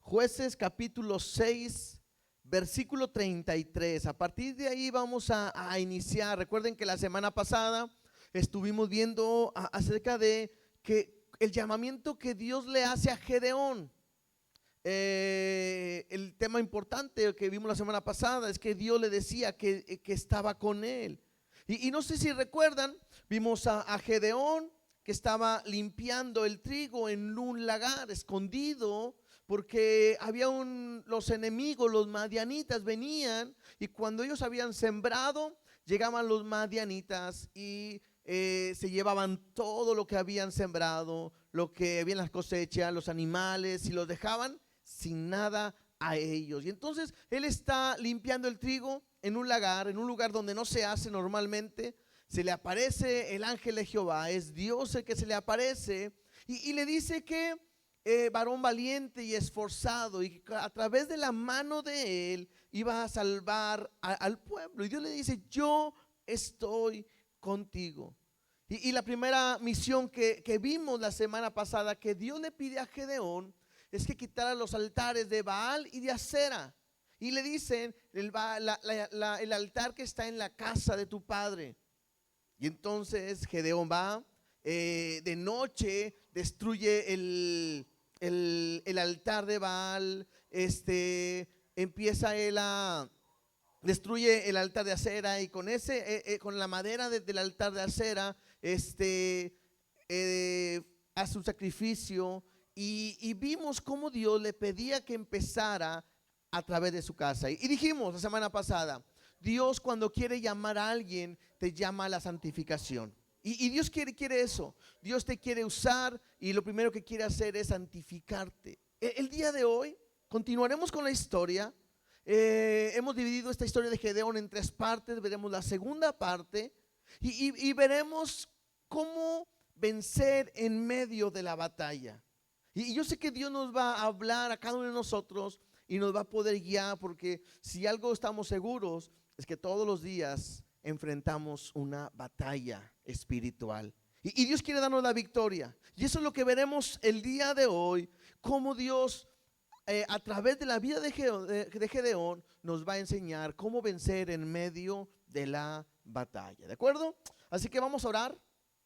Jueces capítulo 6, versículo 33. A partir de ahí vamos a iniciar. Recuerden que la semana pasada estuvimos viendo acerca de que el llamamiento que Dios le hace a Gedeón. El tema importante que vimos la semana pasada es que Dios le decía que estaba con él. Y no sé si recuerdan, vimos a Gedeón que estaba limpiando el trigo en un lagar escondido, porque había los enemigos, los madianitas venían, y cuando ellos habían sembrado, llegaban los madianitas y se llevaban todo lo que habían sembrado, lo que había en las cosechas, los animales, y los dejaban sin nada a ellos. Y entonces él está limpiando el trigo en un lagar, en un lugar donde no se hace normalmente. Se le aparece el ángel de Jehová, es Dios el que se le aparece y le dice que varón valiente y esforzado, y que a través de la mano de él iba a salvar al pueblo. Y Dios le dice: yo estoy contigo. Y la primera misión que vimos la semana pasada que Dios le pide a Gedeón es que quitara los altares de Baal y de Acera. Y le dicen: el altar que está en la casa de tu padre. Y entonces Gedeón va de noche, destruye el altar de Baal, empieza él a destruye el altar de Acera, y con con la madera del altar de Acera, hace un sacrificio, y vimos cómo Dios le pedía que empezara a través de su casa. Y dijimos la semana pasada: Dios, cuando quiere llamar a alguien, te llama a la santificación. Y Dios quiere eso. Dios te quiere usar, y lo primero que quiere hacer es santificarte. El día de hoy continuaremos con la historia. Hemos dividido esta historia de Gedeón en tres partes. Veremos la segunda parte y veremos cómo vencer en medio de la batalla. Y yo sé que Dios nos va a hablar a cada uno de nosotros y nos va a poder guiar, porque si algo estamos seguros es que todos los días enfrentamos una batalla espiritual, y Dios quiere darnos la victoria. Y eso es lo que veremos el día de hoy, cómo Dios a través de la vida de Gedeón nos va a enseñar cómo vencer en medio de la batalla. ¿De acuerdo? Así que vamos a orar.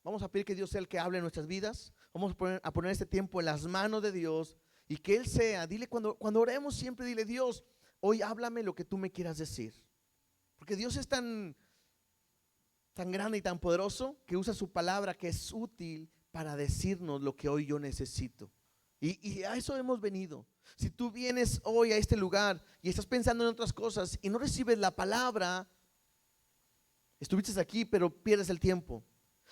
Vamos a pedir que Dios sea el que hable en nuestras vidas. Vamos a poner este tiempo en las manos de Dios, y que Él sea, dile cuando oremos siempre, dile: Dios, hoy háblame lo que tú me quieras decir. Porque Dios es tan grande y tan poderoso que usa su palabra, que es útil para decirnos lo que hoy yo necesito. Y a eso hemos venido. Si tú vienes hoy a este lugar y estás pensando en otras cosas y no recibes la palabra, estuviste aquí pero pierdes el tiempo.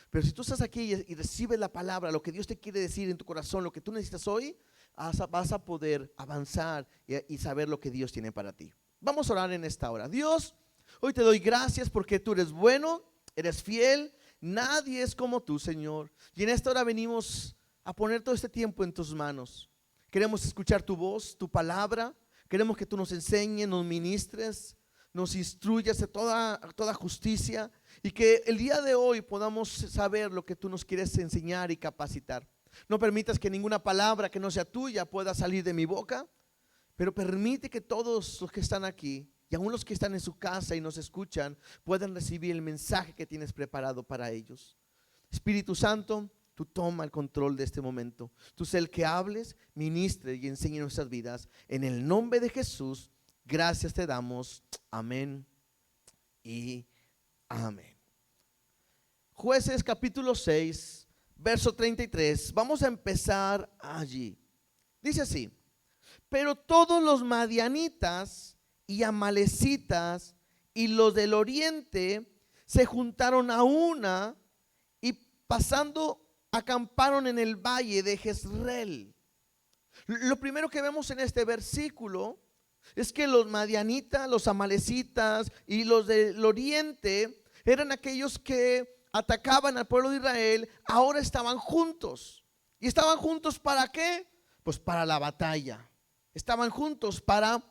Pero si tú estás aquí y recibes la palabra, lo que Dios te quiere decir en tu corazón, lo que tú necesitas hoy, vas a poder avanzar y saber lo que Dios tiene para ti. Vamos a orar en esta hora. Dios, hoy te doy gracias porque tú eres bueno, eres fiel. Nadie es como tú, Señor. Y en esta hora venimos a poner todo este tiempo en tus manos. Queremos escuchar tu voz, tu palabra. Queremos que tú nos enseñes, nos ministres, nos instruyas de toda justicia, y que el día de hoy podamos saber lo que tú nos quieres enseñar y capacitar. No permitas que ninguna palabra que no sea tuya pueda salir de mi boca, pero permite que todos los que están aquí, y aún los que están en su casa y nos escuchan, puedan recibir el mensaje que tienes preparado para ellos. Espíritu Santo, tú toma el control de este momento. Tú sé el que hables, ministre y enseñe nuestras vidas. En el nombre de Jesús, gracias te damos. Amén y amén. Jueces capítulo 6, verso 33. Vamos a empezar allí. Dice así: pero todos los madianitas y amalecitas y los del oriente se juntaron a una, y pasando acamparon en el valle de Jezreel. Lo primero que vemos en este versículo es que los madianitas, los amalecitas y los del oriente eran aquellos que atacaban al pueblo de Israel. Ahora estaban juntos. ¿Y estaban juntos para qué? Pues para la batalla. Estaban juntos para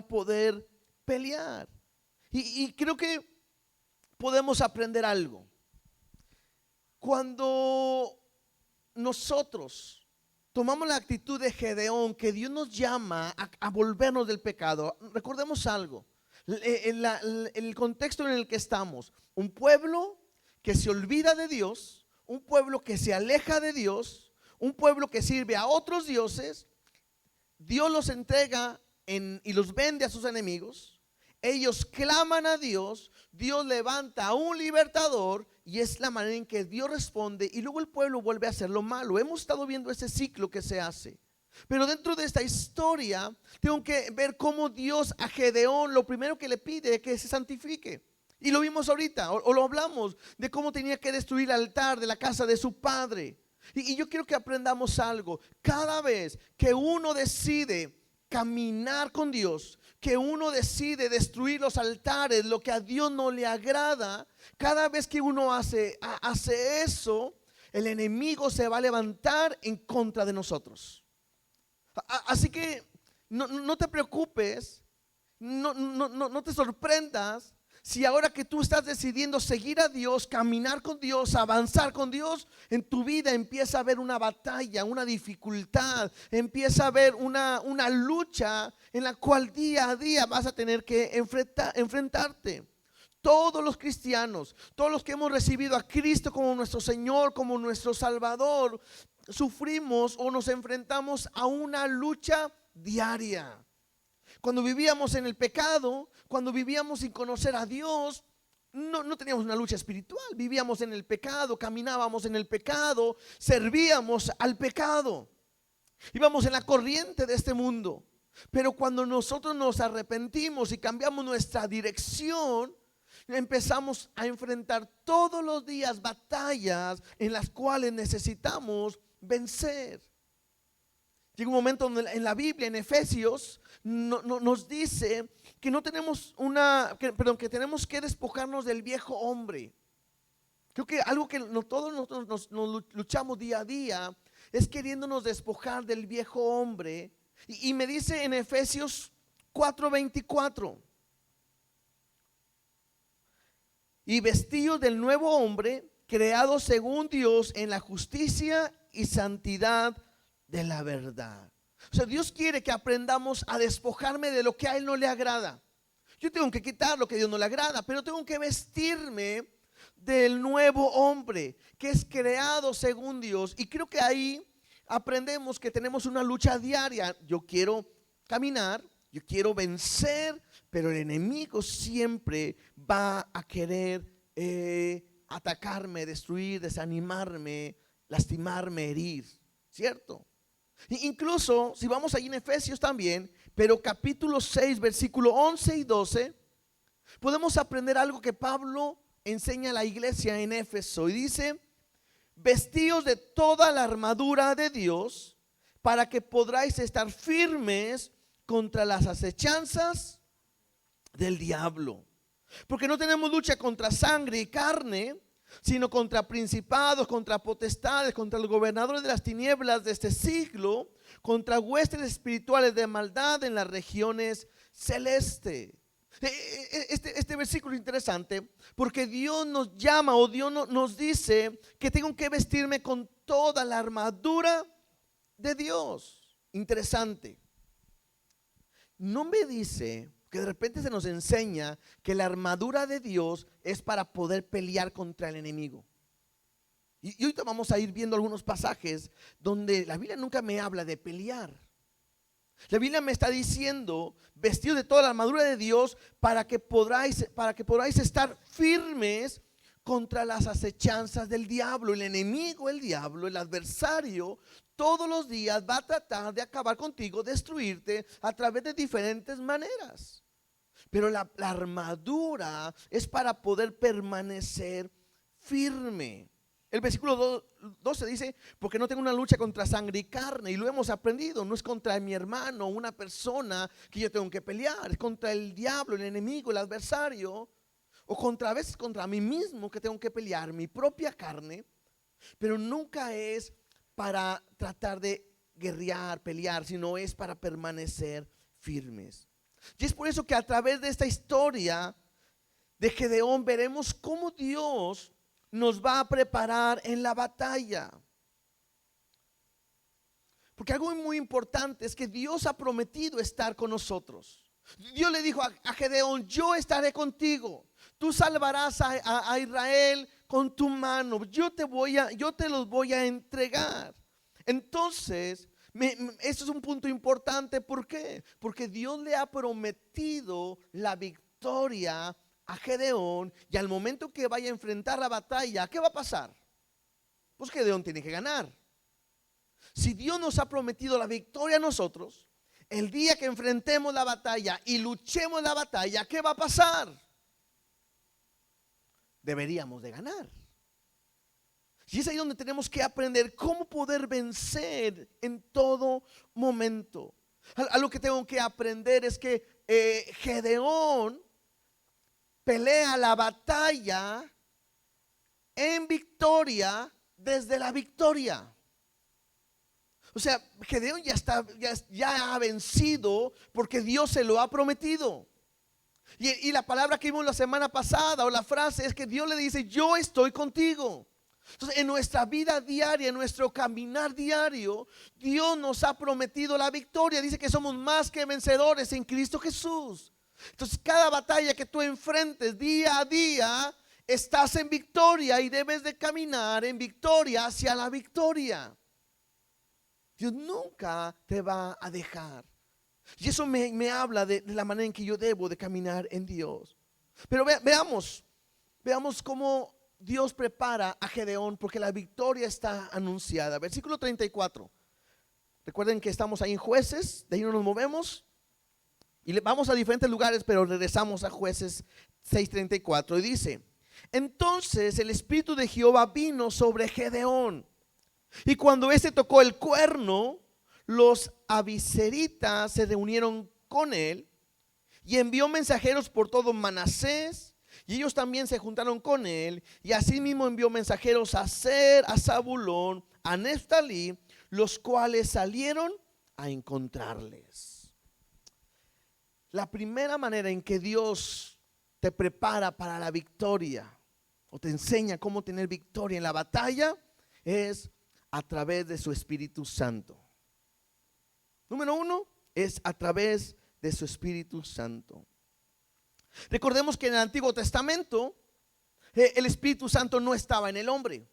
poder pelear. Y creo que podemos aprender algo. Cuando nosotros tomamos la actitud de Gedeón, que Dios nos llama a volvernos del pecado, recordemos algo, el contexto en el que estamos, un pueblo que se olvida de Dios, un pueblo que se aleja de Dios, un pueblo que sirve a otros dioses. Dios los entrega y los vende a sus enemigos. Ellos claman a Dios, Dios levanta a un libertador y es la manera en que Dios responde, y luego el pueblo vuelve a hacer lo malo. Hemos estado viendo ese ciclo que se hace. Pero dentro de esta historia tengo que ver cómo Dios a Gedeón lo primero que le pide es que se santifique. Y lo vimos ahorita, o lo hablamos de cómo tenía que destruir el altar de la casa de su padre. Y yo quiero que aprendamos algo. Cada vez que uno decide caminar con Dios, que uno decide destruir los altares, lo que a Dios no le agrada, cada vez que uno hace eso, el enemigo se va a levantar en contra de nosotros. Así que no te preocupes, no te sorprendas si ahora que tú estás decidiendo seguir a Dios, caminar con Dios, avanzar con Dios, en tu vida empieza a haber una batalla, una dificultad, empieza a haber una lucha en la cual día a día vas a tener que enfrentarte. Todos los cristianos, todos los que hemos recibido a Cristo como nuestro Señor, como nuestro Salvador, sufrimos o nos enfrentamos a una lucha diaria. Cuando vivíamos en el pecado, cuando vivíamos sin conocer a Dios, no teníamos una lucha espiritual. Vivíamos en el pecado, caminábamos en el pecado, servíamos al pecado, íbamos en la corriente de este mundo. Pero cuando nosotros nos arrepentimos y cambiamos nuestra dirección, empezamos a enfrentar todos los días batallas en las cuales necesitamos vencer. Llega un momento donde en la Biblia, en Efesios, nos dice que no tenemos que tenemos que despojarnos del viejo hombre. Creo que algo que todos nosotros nos luchamos día a día es queriéndonos despojar del viejo hombre. Y me dice en Efesios 4:24: y vestidos del nuevo hombre, creado según Dios en la justicia y santidad de la verdad. O sea, Dios quiere que aprendamos a despojarme de lo que a Él no le agrada. Yo tengo que quitar lo que a Dios no le agrada, pero tengo que vestirme del nuevo hombre que es creado según Dios. Y creo que ahí aprendemos que tenemos una lucha diaria. Yo quiero caminar, yo quiero vencer, pero el enemigo siempre va a querer atacarme, destruir, desanimarme, lastimarme, herir, ¿cierto? Incluso si vamos ahí en Efesios también, pero capítulo 6, versículo 11 y 12, podemos aprender algo que Pablo enseña a la iglesia en Éfeso, y dice: vestíos de toda la armadura de Dios para que podráis estar firmes contra las acechanzas del diablo. Porque no tenemos lucha contra sangre y carne, sino contra principados, contra potestades, contra los gobernadores de las tinieblas de este siglo, contra huestes espirituales de maldad en las regiones celestes. Este versículo es interesante porque Dios nos llama, o Dios nos dice que tengo que vestirme con toda la armadura de Dios. Interesante. No me dice que de repente se nos enseña que la armadura de Dios es para poder pelear contra el enemigo. Y ahorita vamos a ir viendo algunos pasajes donde la Biblia nunca me habla de pelear. La Biblia me está diciendo: vestidos de toda la armadura de Dios para que podáis estar firmes contra las acechanzas del diablo. El enemigo, el diablo, el adversario, todos los días va a tratar de acabar contigo, destruirte a través de diferentes maneras. Pero la armadura es para poder permanecer firme. El versículo 12 dice: porque no tengo una lucha contra sangre y carne. Y lo hemos aprendido, no es contra mi hermano, una persona que yo tengo que pelear, es contra el diablo, el enemigo, el adversario, o a veces contra mí mismo que tengo que pelear, mi propia carne. Pero nunca es para tratar de guerrear, pelear, sino es para permanecer firmes. Y es por eso que a través de esta historia de Gedeón veremos cómo Dios nos va a preparar en la batalla. Porque algo muy importante es que Dios ha prometido estar con nosotros. Dios le dijo a Gedeón: yo estaré contigo, tú salvarás a Israel con tu mano, yo te los voy a entregar. Entonces, esto es un punto importante. ¿Por qué? Porque Dios le ha prometido la victoria a Gedeón, y al momento que vaya a enfrentar la batalla, ¿qué va a pasar? Pues Gedeón tiene que ganar. Si Dios nos ha prometido la victoria a nosotros, el día que enfrentemos la batalla y luchemos la batalla, ¿qué va a pasar? Deberíamos de ganar. Y es ahí donde tenemos que aprender cómo poder vencer en todo momento. Algo que tengo que aprender es que Gedeón pelea la batalla en victoria desde la victoria. O sea, Gedeón ya ha vencido porque Dios se lo ha prometido. Y la palabra que vimos la semana pasada, o la frase, es que Dios le dice: yo estoy contigo. Entonces, en nuestra vida diaria, en nuestro caminar diario, Dios nos ha prometido la victoria. Dice que somos más que vencedores en Cristo Jesús. Entonces, cada batalla que tú enfrentes día a día, estás en victoria y debes de caminar en victoria hacia la victoria. Dios nunca te va a dejar. Y eso me habla de la manera en que yo debo de caminar en Dios. Pero veamos cómo Dios prepara a Gedeón, porque la victoria está anunciada. Versículo 34. Recuerden que estamos ahí en Jueces, de ahí no nos movemos y vamos a diferentes lugares, pero regresamos a Jueces 6:34 y dice: entonces el Espíritu de Jehová vino sobre Gedeón, y cuando éste tocó el cuerno, los abiseritas se reunieron con él, y envió mensajeros por todo Manasés, y ellos también se juntaron con él, y asimismo envió mensajeros a Aser, a Zabulón, a Neftalí, los cuales salieron a encontrarles. La primera manera en que Dios te prepara para la victoria, o te enseña cómo tener victoria en la batalla, es a través de su Espíritu Santo. Número uno, es a través de su Espíritu Santo. Recordemos que en el Antiguo Testamento el Espíritu Santo no estaba en el hombre.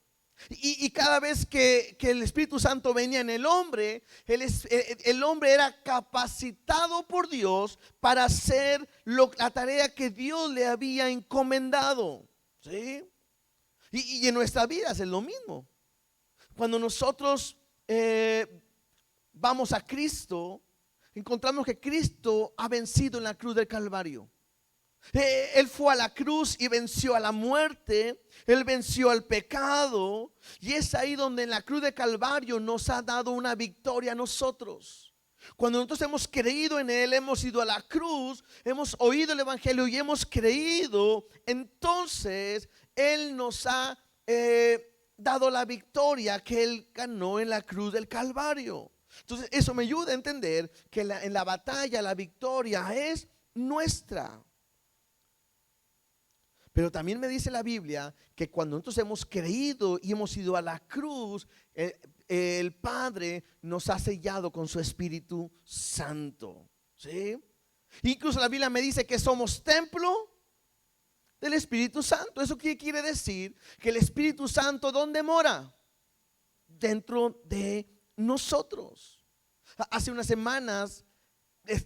Y cada vez que el Espíritu Santo venía en el hombre, el hombre era capacitado por Dios para hacer la tarea que Dios le había encomendado. ¿Sí? Y en nuestra vida es lo mismo. Cuando nosotros vamos a Cristo, encontramos que Cristo ha vencido en la cruz del Calvario. Él fue a la cruz y venció a la muerte. Él venció al pecado. Y es ahí donde en la cruz del Calvario nos ha dado una victoria a nosotros. Cuando nosotros hemos creído en Él, hemos ido a la cruz, hemos oído el Evangelio y hemos creído, entonces Él nos ha dado la victoria que Él ganó en la cruz del Calvario. Entonces eso me ayuda a entender que en la batalla la victoria es nuestra. Pero también me dice la Biblia que cuando nosotros hemos creído y hemos ido a la cruz, el Padre nos ha sellado con su Espíritu Santo. ¿Sí? Incluso la Biblia me dice que somos templo del Espíritu Santo. ¿Eso qué quiere decir? Que el Espíritu Santo, ¿dónde mora? Dentro de nosotros. Hace unas semanas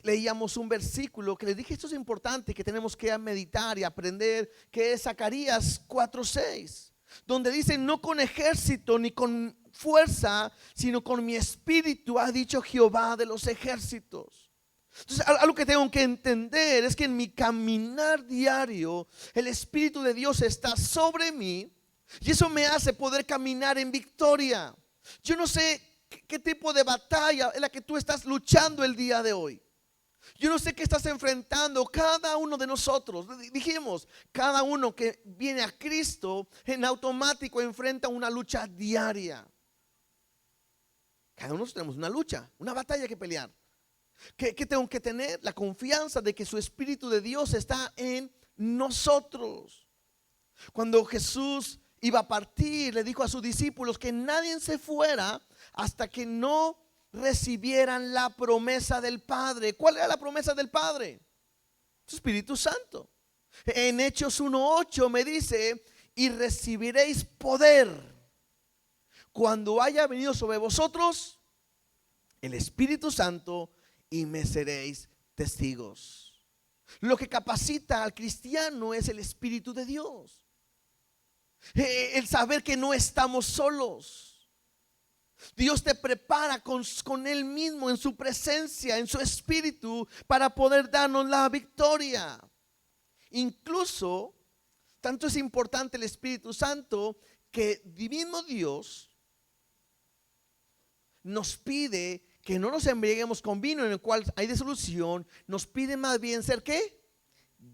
leíamos un versículo que les dije: esto es importante, que tenemos que meditar y aprender, que es Zacarías 4:6, donde dice: no con ejército ni con fuerza, sino con mi espíritu, ha dicho Jehová de los ejércitos. Entonces, algo que tengo que entender es que en mi caminar diario el Espíritu de Dios está sobre mí, y eso me hace poder caminar en victoria. Yo no sé qué tipo de batalla es la que tú estás luchando el día de hoy. Yo no sé qué estás enfrentando cada uno de nosotros. Dijimos, cada uno que viene a Cristo en automático enfrenta una lucha diaria. Cada uno tenemos una lucha, una batalla que pelear. ¿Qué tengo que tener? La confianza de que su Espíritu de Dios está en nosotros. Cuando Jesús iba a partir, le dijo a sus discípulos que nadie se fuera hasta que no recibieran la promesa del Padre. ¿Cuál era la promesa del Padre? Su Espíritu Santo. En Hechos 1:8 me dice: y recibiréis poder cuando haya venido sobre vosotros el Espíritu Santo, y me seréis testigos. Lo que capacita al cristiano es el Espíritu de Dios. El saber que no estamos solos. Dios te prepara con Él mismo, en su presencia, en su Espíritu, para poder darnos la victoria. Incluso, tanto es importante el Espíritu Santo, que mismo Dios nos pide que no nos embriaguemos con vino, en el cual hay disolución. Nos pide más bien ser ¿qué?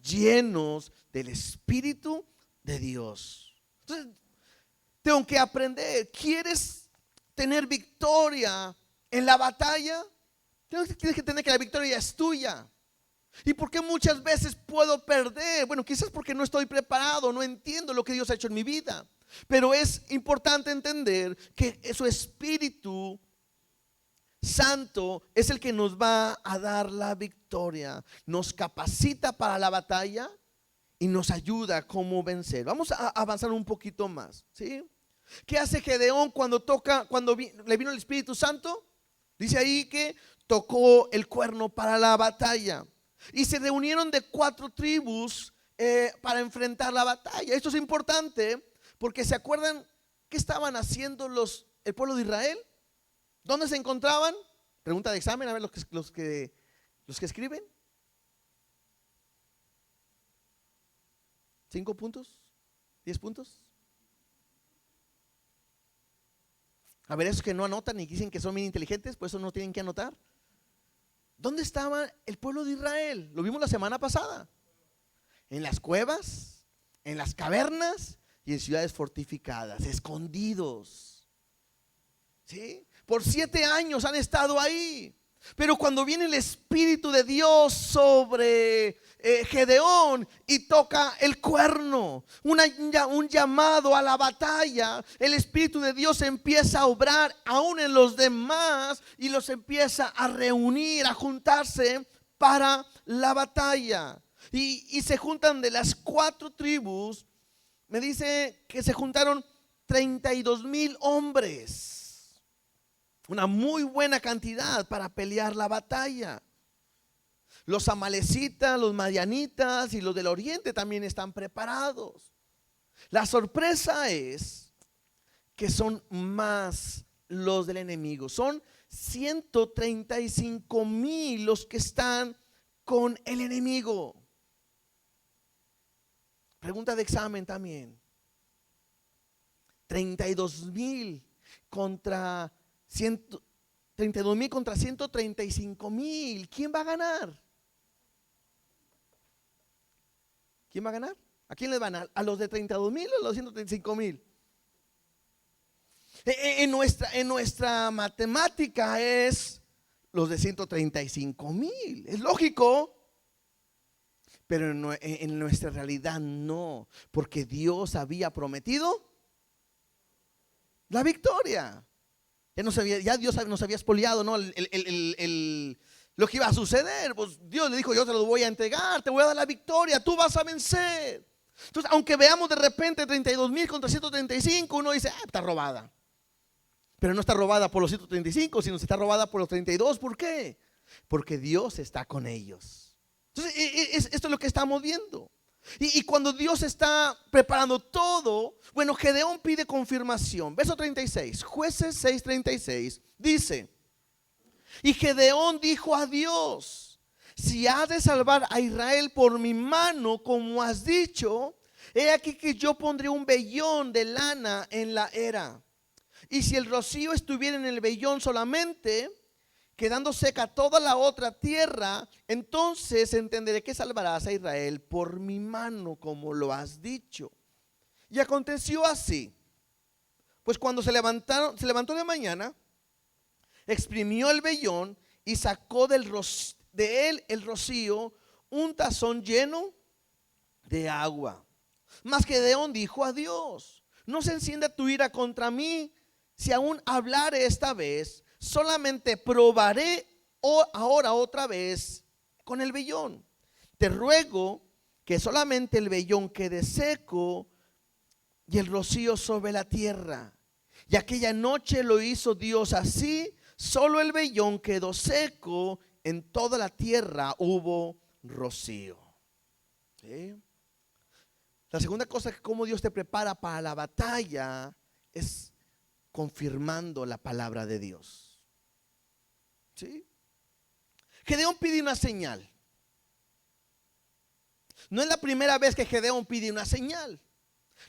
Llenos del Espíritu de Dios. Entonces, tengo que aprender. ¿Quieres tener victoria en la batalla? Tienes que tener que la victoria es tuya. ¿Y por qué muchas veces puedo perder? Bueno, quizás porque no estoy preparado, no entiendo lo que Dios ha hecho en mi vida. Pero es importante entender que su Espíritu Santo es el que nos va a dar la victoria. Nos capacita para la batalla y nos ayuda a cómo vencer. Vamos a avanzar un poquito más, ¿sí? ¿Qué hace Gedeón cuando le vino el Espíritu Santo? Dice ahí que tocó el cuerno para la batalla. Y se reunieron de 4 tribus para enfrentar la batalla. Esto es importante porque ¿se acuerdan qué estaban haciendo el pueblo de Israel? ¿Dónde se encontraban? Pregunta de examen, a ver los que escriben. 5 puntos, 10 puntos. A ver, esos que no anotan y dicen que son bien inteligentes, pues eso no tienen que anotar. ¿Dónde estaba el pueblo de Israel? Lo vimos la semana pasada. En las cuevas, en las cavernas y en ciudades fortificadas, escondidos. ¿Sí? Por 7 años han estado ahí. Pero cuando viene el Espíritu de Dios sobre Gedeón y toca el cuerno, un llamado a la batalla, el Espíritu de Dios empieza a obrar aún en los demás y los empieza a reunir, a juntarse para la batalla. Y se juntan de las 4 tribus. Me dice que se juntaron 32,000 hombres. Una muy buena cantidad para pelear la batalla. Los amalecitas, los madianitas y los del oriente también están preparados. La sorpresa es que son más los del enemigo. Son 135,000 los que están con el enemigo. Pregunta de examen también. 32,000 contra 32,000 contra 135,000. ¿Quién va a ganar? ¿Quién va a ganar? ¿A quién les van a? ¿A los de 32,000 o a los 135,000? En nuestra matemática es los de 135,000. Es lógico. Pero en nuestra realidad no. Porque Dios había prometido la victoria. Ya Dios nos había expoliado, ¿no? Lo que iba a suceder. Pues Dios le dijo: yo te lo voy a entregar, te voy a dar la victoria, tú vas a vencer. Entonces, aunque veamos de repente 32,000 contra 135, uno dice: está robada. Pero no está robada por los 135, sino está robada por los 32. ¿Por qué? Porque Dios está con ellos. Entonces, esto es lo que estamos viendo. Y cuando Dios está preparando todo, bueno, Gedeón pide confirmación. Verso 36, Jueces 6:36 dice: y Gedeón dijo a Dios: si has de salvar a Israel por mi mano, como has dicho, he aquí que yo pondré un vellón de lana en la era. Y si el rocío estuviera en el vellón solamente, quedando seca toda la otra tierra, entonces entenderé que salvarás a Israel por mi mano, como lo has dicho. Y aconteció así, pues cuando se levantó de mañana, exprimió el vellón y sacó de él el rocío, un tazón lleno de agua. Mas Gedeón dijo a Dios: no se encienda tu ira contra mí, si aún hablare esta vez, solamente probaré ahora otra vez con el vellón. Te ruego que solamente el vellón quede seco y el rocío sobre la tierra. Y aquella noche lo hizo Dios así, solo el vellón quedó seco, en toda la tierra hubo rocío. ¿Sí? La segunda cosa que como Dios te prepara para la batalla es confirmando la palabra de Dios. ¿Sí? Gedeón pide una señal. No es la primera vez que Gedeón pide una señal.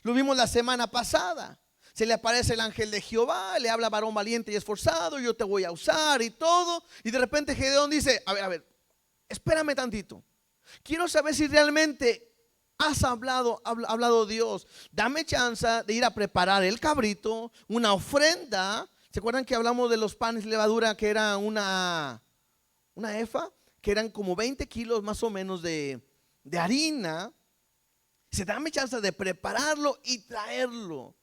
Lo vimos la semana pasada. Se le aparece el ángel de Jehová, le habla: varón valiente y esforzado, yo te voy a usar y todo. Y de repente Gedeón dice: a ver, espérame tantito. Quiero saber si realmente has hablado Dios. Dame chance de ir a preparar el cabrito, una ofrenda. ¿Se acuerdan que hablamos de los panes de levadura, que era una efa? Que eran como 20 kilos más o menos de harina. Se dame chance de prepararlo y traerlo.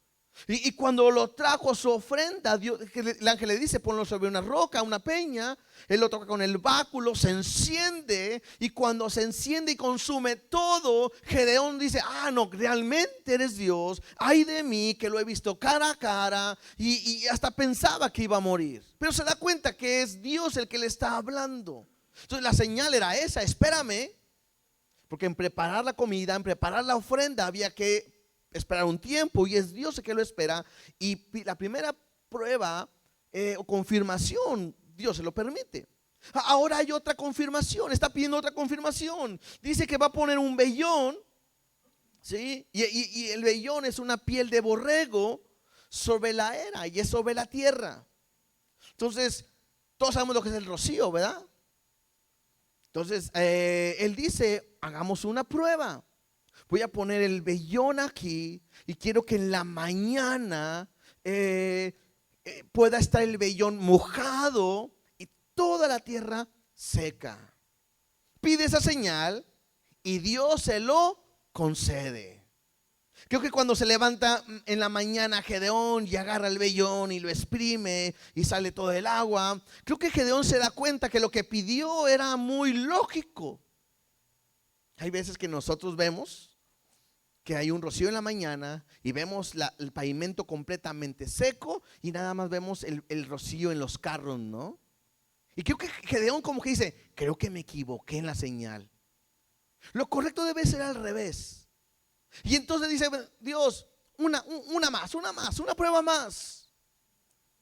Y cuando lo trajo su ofrenda, Dios, el ángel le dice: ponlo sobre una roca, una peña. Él lo toca con el báculo, se enciende. Y cuando se enciende y consume todo, Gedeón dice: ah, no, realmente eres Dios. Ay de mí, que lo he visto cara a cara. Y hasta pensaba que iba a morir. Pero se da cuenta que es Dios el que le está hablando. Entonces la señal era esa: espérame. Porque en preparar la comida, en preparar la ofrenda, había que esperar un tiempo, y es Dios el que lo espera. Y la primera prueba o confirmación, Dios se lo permite. Ahora hay otra confirmación, está pidiendo otra confirmación. Dice que va a poner un vellón, ¿sí? Y el vellón es una piel de borrego sobre la era, y es sobre la tierra. Entonces, todos sabemos lo que es el rocío, ¿verdad? Entonces, él dice: hagamos una prueba. Voy a poner el vellón aquí y quiero que en la mañana pueda estar el vellón mojado y toda la tierra seca. Pide esa señal y Dios se lo concede. Creo que cuando se levanta en la mañana Gedeón y agarra el vellón y lo exprime y sale todo el agua, creo que Gedeón se da cuenta que lo que pidió era muy lógico. Hay veces que nosotros vemos que hay un rocío en la mañana y vemos el pavimento completamente seco y nada más vemos el rocío en los carros, ¿no? Y creo que Gedeón como que dice: creo que me equivoqué en la señal. Lo correcto debe ser al revés. Y entonces dice: Dios, una prueba más.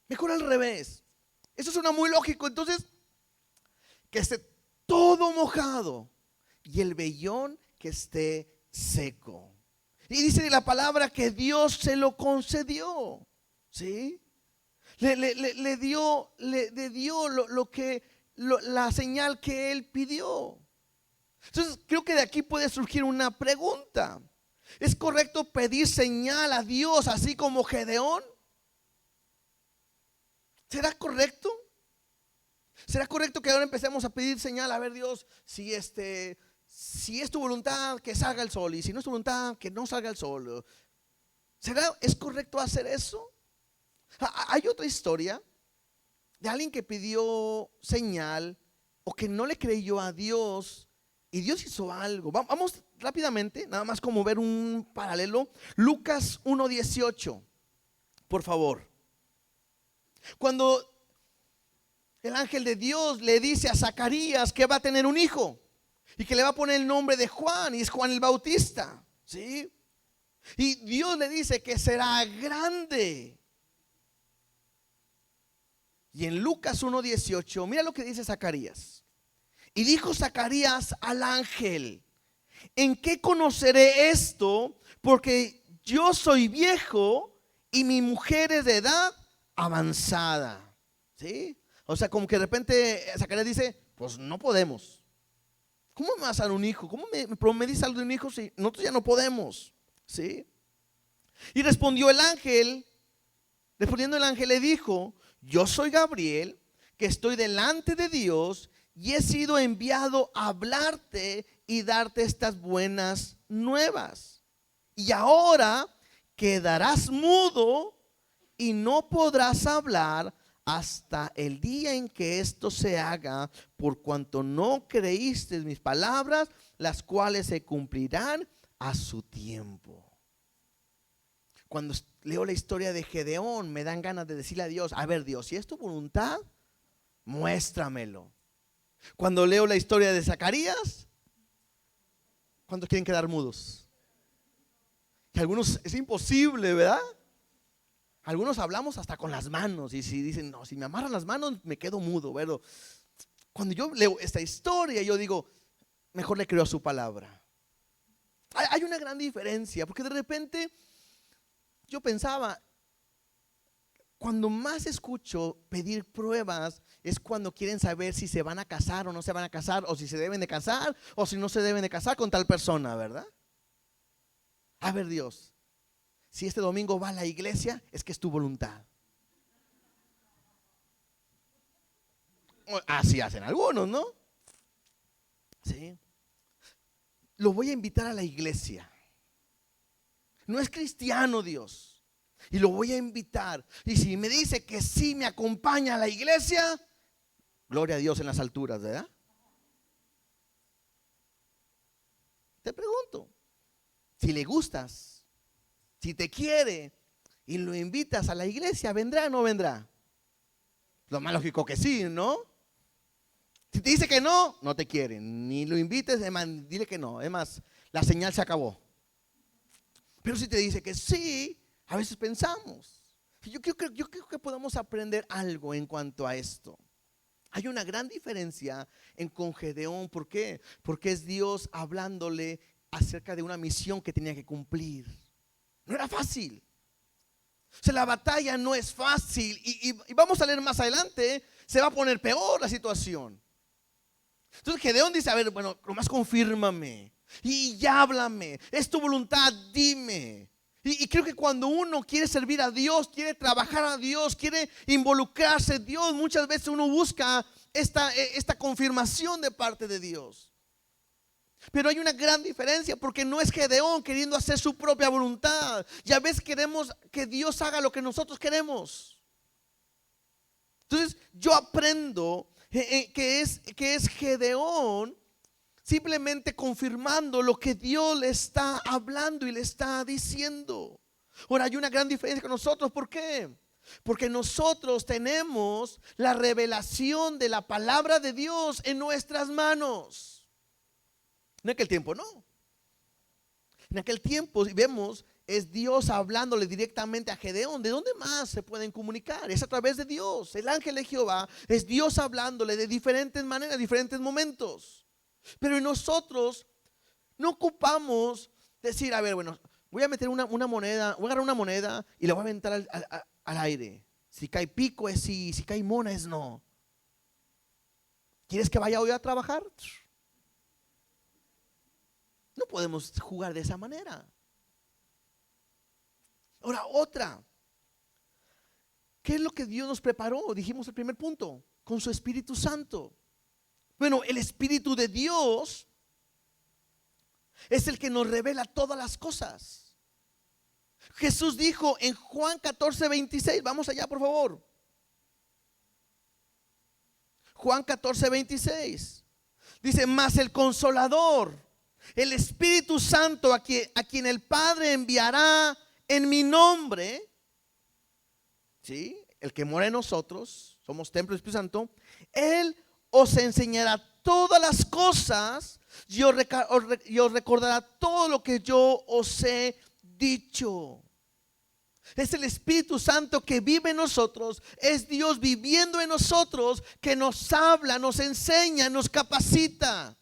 Mejor al revés. Eso suena muy lógico. Entonces, que esté todo mojado y el vellón que esté seco. Y dice la palabra que Dios se lo concedió, ¿sí? Le dio la señal que él pidió. Entonces creo que de aquí puede surgir una pregunta: ¿es correcto pedir señal a Dios así como Gedeón? ¿Será correcto? ¿Será correcto que ahora empecemos a pedir señal? A ver, Dios, si es tu voluntad, que salga el sol, y si no es tu voluntad, que no salga el sol. ¿Es correcto hacer eso? Hay otra historia de alguien que pidió señal o que no le creyó a Dios y Dios hizo algo. Vamos rápidamente, nada más como ver un paralelo. Lucas 1:18, por favor. Cuando el ángel de Dios le dice a Zacarías que va a tener un hijo y que le va a poner el nombre de Juan, y es Juan el Bautista, ¿sí? Y Dios le dice que será grande. Y en Lucas 1:18, mira lo que dice Zacarías. Y dijo Zacarías al ángel: ¿en qué conoceré esto? Porque yo soy viejo y mi mujer es de edad avanzada. ¿Sí? O sea, como que de repente Zacarías dice: pues no podemos. ¿Cómo me vas a dar un hijo? ¿Cómo me dices algo de un hijo si nosotros ya no podemos? ¿Sí? Y respondiendo el ángel le dijo: yo soy Gabriel, que estoy delante de Dios y he sido enviado a hablarte y darte estas buenas nuevas. Y ahora quedarás mudo y no podrás hablar hasta el día en que esto se haga, por cuanto no creíste mis palabras, las cuales se cumplirán a su tiempo. Cuando leo la historia de Gedeón, me dan ganas de decirle a Dios, a ver Dios, si es tu voluntad, muéstramelo. Cuando leo la historia de Zacarías, ¿cuántos quieren quedar mudos? Que algunos es imposible, ¿verdad? Algunos hablamos hasta con las manos y si dicen, no, si me amarran las manos me quedo mudo, ¿verdad? Cuando yo leo esta historia, yo digo, mejor le creo a su palabra. Hay una gran diferencia, porque de repente yo pensaba, cuando más escucho pedir pruebas es cuando quieren saber si se van a casar o no se van a casar, o si se deben de casar o si no se deben de casar con tal persona, ¿verdad? A ver Dios, si este domingo va a la iglesia, es que es tu voluntad. Así hacen algunos, ¿no? Sí. Lo voy a invitar a la iglesia. No es cristiano Dios. Y lo voy a invitar. Y si me dice que sí me acompaña a la iglesia, gloria a Dios en las alturas, ¿verdad? Te pregunto, si le gustas, si te quiere y lo invitas a la iglesia, ¿vendrá o no vendrá? Lo más lógico que sí, ¿no? Si te dice que no, no te quiere. Ni lo invites, además, dile que no. Además, la señal se acabó. Pero si te dice que sí, a veces pensamos. Yo creo que podemos aprender algo en cuanto a esto. Hay una gran diferencia con Gedeón. ¿Por qué? Porque es Dios hablándole acerca de una misión que tenía que cumplir. No era fácil. O sea, la batalla no es fácil. Y vamos a leer más adelante, se va a poner peor la situación. Entonces Gedeón dice, a ver, bueno, nomás confírmame. Y ya háblame, es tu voluntad, dime. Y creo que cuando uno quiere servir a Dios, quiere trabajar a Dios, quiere involucrarse en Dios, muchas veces uno busca esta confirmación de parte de Dios. Pero hay una gran diferencia, porque no es Gedeón queriendo hacer su propia voluntad. Ya ves, queremos que Dios haga lo que nosotros queremos. Entonces yo aprendo que es Gedeón simplemente confirmando lo que Dios le está hablando y le está diciendo. Ahora hay una gran diferencia con nosotros. ¿Por qué? Porque nosotros tenemos la revelación de la palabra de Dios en nuestras manos. En aquel tiempo no. En aquel tiempo vemos es Dios hablándole directamente a Gedeón. ¿De dónde más se pueden comunicar? Es a través de Dios. El ángel de Jehová es Dios hablándole de diferentes maneras, diferentes momentos. Pero nosotros no ocupamos decir, a ver, bueno, voy a meter una moneda, voy a agarrar una moneda y la voy a aventar al aire. Si cae pico es sí, si cae mona es no. ¿Quieres que vaya hoy a trabajar? No podemos jugar de esa manera. Ahora otra. ¿Qué es lo que Dios nos preparó? Dijimos el primer punto, con su Espíritu Santo. Bueno, el Espíritu de Dios es el que nos revela todas las cosas. Jesús dijo en Juan 14:26, vamos allá por favor. Juan 14:26 dice, mas el Consolador, el Espíritu Santo a quien el Padre enviará en mi nombre, ¿sí? El que mora en nosotros, somos templo del Espíritu Santo, Él os enseñará todas las cosas y os recordará todo lo que yo os he dicho. Es el Espíritu Santo que vive en nosotros, es Dios viviendo en nosotros, que nos habla, nos enseña, nos capacita,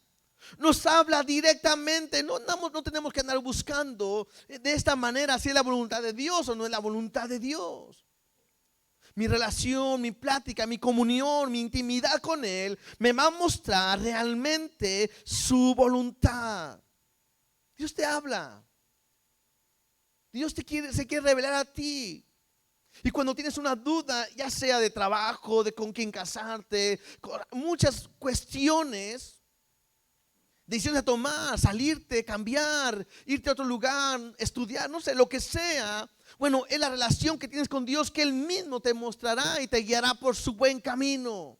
nos habla directamente. No tenemos que andar buscando de esta manera si es la voluntad de Dios o no es la voluntad de Dios. Mi relación, mi plática, mi comunión, mi intimidad con Él me va a mostrar realmente su voluntad. Dios te habla. Dios se quiere revelar a ti. Y cuando tienes una duda, ya sea de trabajo, de con quién casarte, muchas cuestiones, decisiones a tomar, salirte, cambiar, irte a otro lugar, estudiar, no sé, lo que sea. Bueno, es la relación que tienes con Dios que Él mismo te mostrará y te guiará por su buen camino.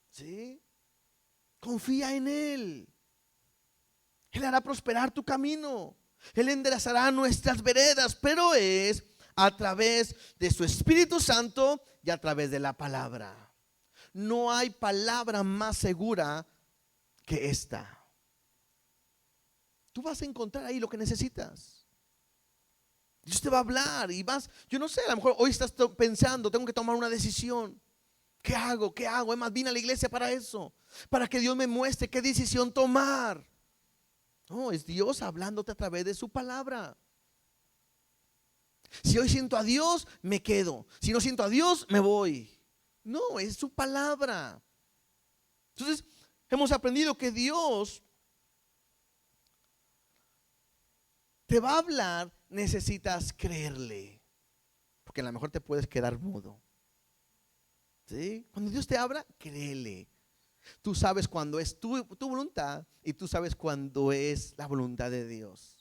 ¿Sí? Confía en Él. Él hará prosperar tu camino. Él enderezará nuestras veredas, pero es a través de su Espíritu Santo y a través de la palabra. No hay palabra más segura que esta. Tú vas a encontrar ahí lo que necesitas. Dios te va a hablar y vas, yo no sé, a lo mejor hoy estás pensando, tengo que tomar una decisión. ¿Qué hago? ¿Qué hago? Es más, vine a la iglesia para eso, para que Dios me muestre qué decisión tomar. No, es Dios hablándote a través de su palabra. Si hoy siento a Dios, me quedo. Si no siento a Dios, me voy. No, es su palabra. Entonces, hemos aprendido que Dios te va a hablar, necesitas creerle. Porque a lo mejor te puedes quedar mudo. ¿Sí? Cuando Dios te habla, créele. Tú sabes cuando es tu voluntad y tú sabes cuando es la voluntad de Dios.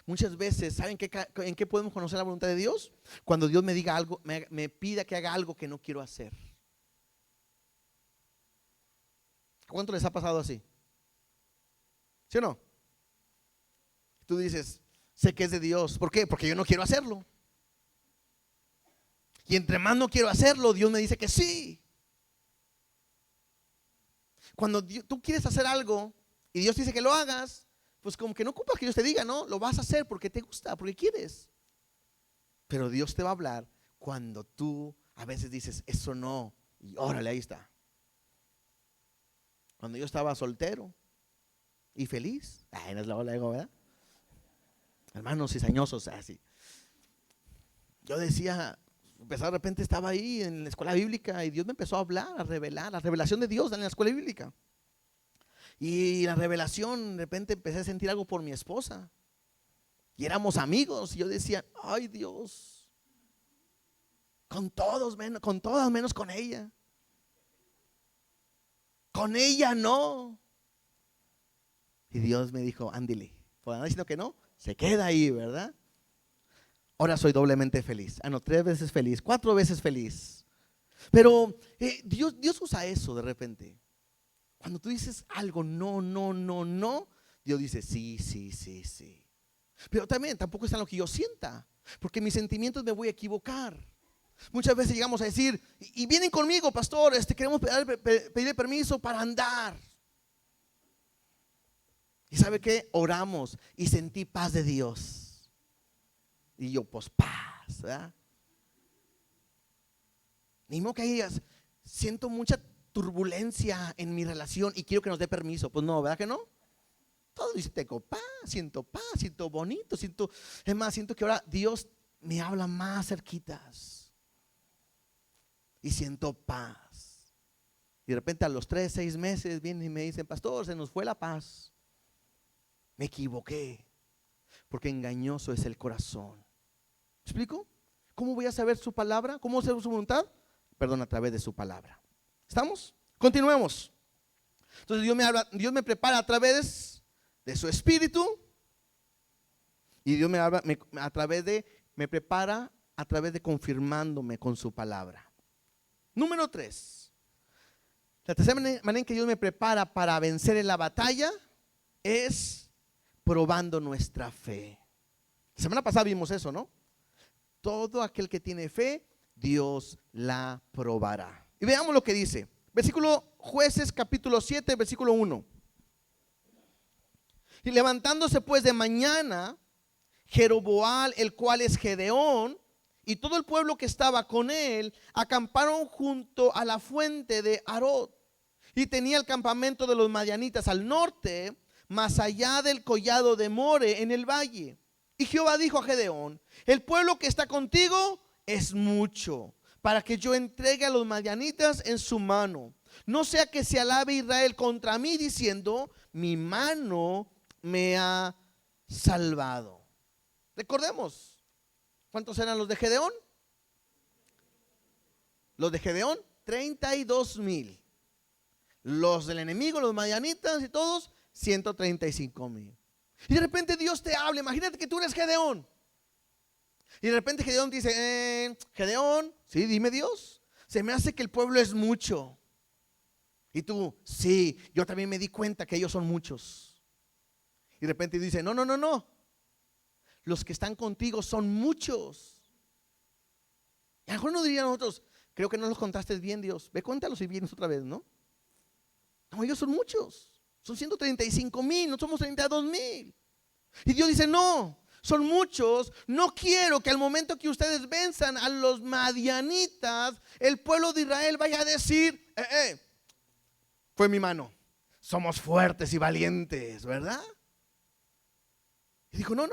Muchas veces, ¿saben en qué podemos conocer la voluntad de Dios? Cuando Dios me diga algo, me pida que haga algo que no quiero hacer. ¿Cuánto les ha pasado así? ¿Sí o no? Tú dices, sé que es de Dios. ¿Por qué? Porque yo no quiero hacerlo. Y entre más no quiero hacerlo, Dios me dice que sí. Cuando tú quieres hacer algo y Dios dice que lo hagas, pues como que no ocupas que Dios te diga, no, lo vas a hacer porque te gusta, porque quieres. Pero Dios te va a hablar cuando tú a veces dices, eso no, y órale, ahí está. Cuando yo estaba soltero y feliz, no es la ola, ¿verdad? Hermanos cizañosos, así. Yo decía, de repente estaba ahí en la escuela bíblica y Dios me empezó a hablar, a revelar, la revelación de Dios en la escuela bíblica. Y la revelación, de repente empecé a sentir algo por mi esposa. Y éramos amigos y yo decía, ay Dios, con todos menos, con todas menos con ella. Con ella no. Y Dios me dijo, ándile, por andar diciendo que no, se queda ahí, ¿verdad? Ahora soy doblemente feliz. No, 3 veces feliz, 4 veces feliz. Pero Dios usa eso de repente. Cuando tú dices algo, no, no, no, no, Dios dice sí, sí, sí, sí. Pero también tampoco es en lo que yo sienta, porque mis sentimientos me voy a equivocar. Muchas veces llegamos a decir, y vienen conmigo, pastor, queremos pedirle permiso para andar. ¿Y sabe qué? Oramos y sentí paz de Dios. Y yo, pues paz, ¿verdad? Ni modo que digas, siento mucha turbulencia en mi relación y quiero que nos dé permiso. Pues no, ¿verdad que no? Todo dice, tengo paz, siento bonito, es más, siento que ahora Dios me habla más cerquitas. Y siento paz. Y de repente a los 3, 6 meses vienen y me dicen, pastor, se nos fue la paz. Me equivoqué. Porque engañoso es el corazón. ¿Me explico? ¿Cómo voy a saber su palabra? ¿Cómo saber su voluntad? Perdón, a través de su palabra. ¿Estamos? Continuemos. Entonces Dios me prepara a través de su espíritu. Y Dios me habla me prepara a través de confirmándome con su palabra. Número 3. La tercera manera en que Dios me prepara para vencer en la batalla es probando nuestra fe. La semana pasada vimos eso, ¿no? Todo aquel que tiene fe, Dios la probará. Y veamos lo que dice. Jueces capítulo 7, versículo 1. Y levantándose pues de mañana, Jeroboam, el cual es Gedeón, y todo el pueblo que estaba con él, acamparon junto a la fuente de Arod. Y tenía el campamento de los madianitas al norte, más allá del collado de More en el valle. Y Jehová dijo a Gedeón, el pueblo que está contigo es mucho, para que yo entregue a los madianitas en su mano. No sea que se alabe Israel contra mí diciendo, mi mano me ha salvado. Recordemos, ¿cuántos eran los de Gedeón? Los de Gedeón, 32,000. Los del enemigo, los madianitas y todos, 135,000. Y de repente Dios te habla. Imagínate que tú eres Gedeón. Y de repente Gedeón dice, Gedeón, sí, dime Dios, se me hace que el pueblo es mucho. Y tú, sí, yo también me di cuenta que ellos son muchos. Y de repente dice, no, los que están contigo son muchos. Y a lo mejor no dirían nosotros, creo que no los contaste bien, Dios. Ve, cuéntalos y vienes otra vez, ¿no? No, ellos son muchos. Son 135,000, no somos 32,000. Y Dios dice, no, son muchos. No quiero que al momento que ustedes venzan a los madianitas, el pueblo de Israel vaya a decir, fue mi mano. Somos fuertes y valientes, ¿verdad? Y dijo, no.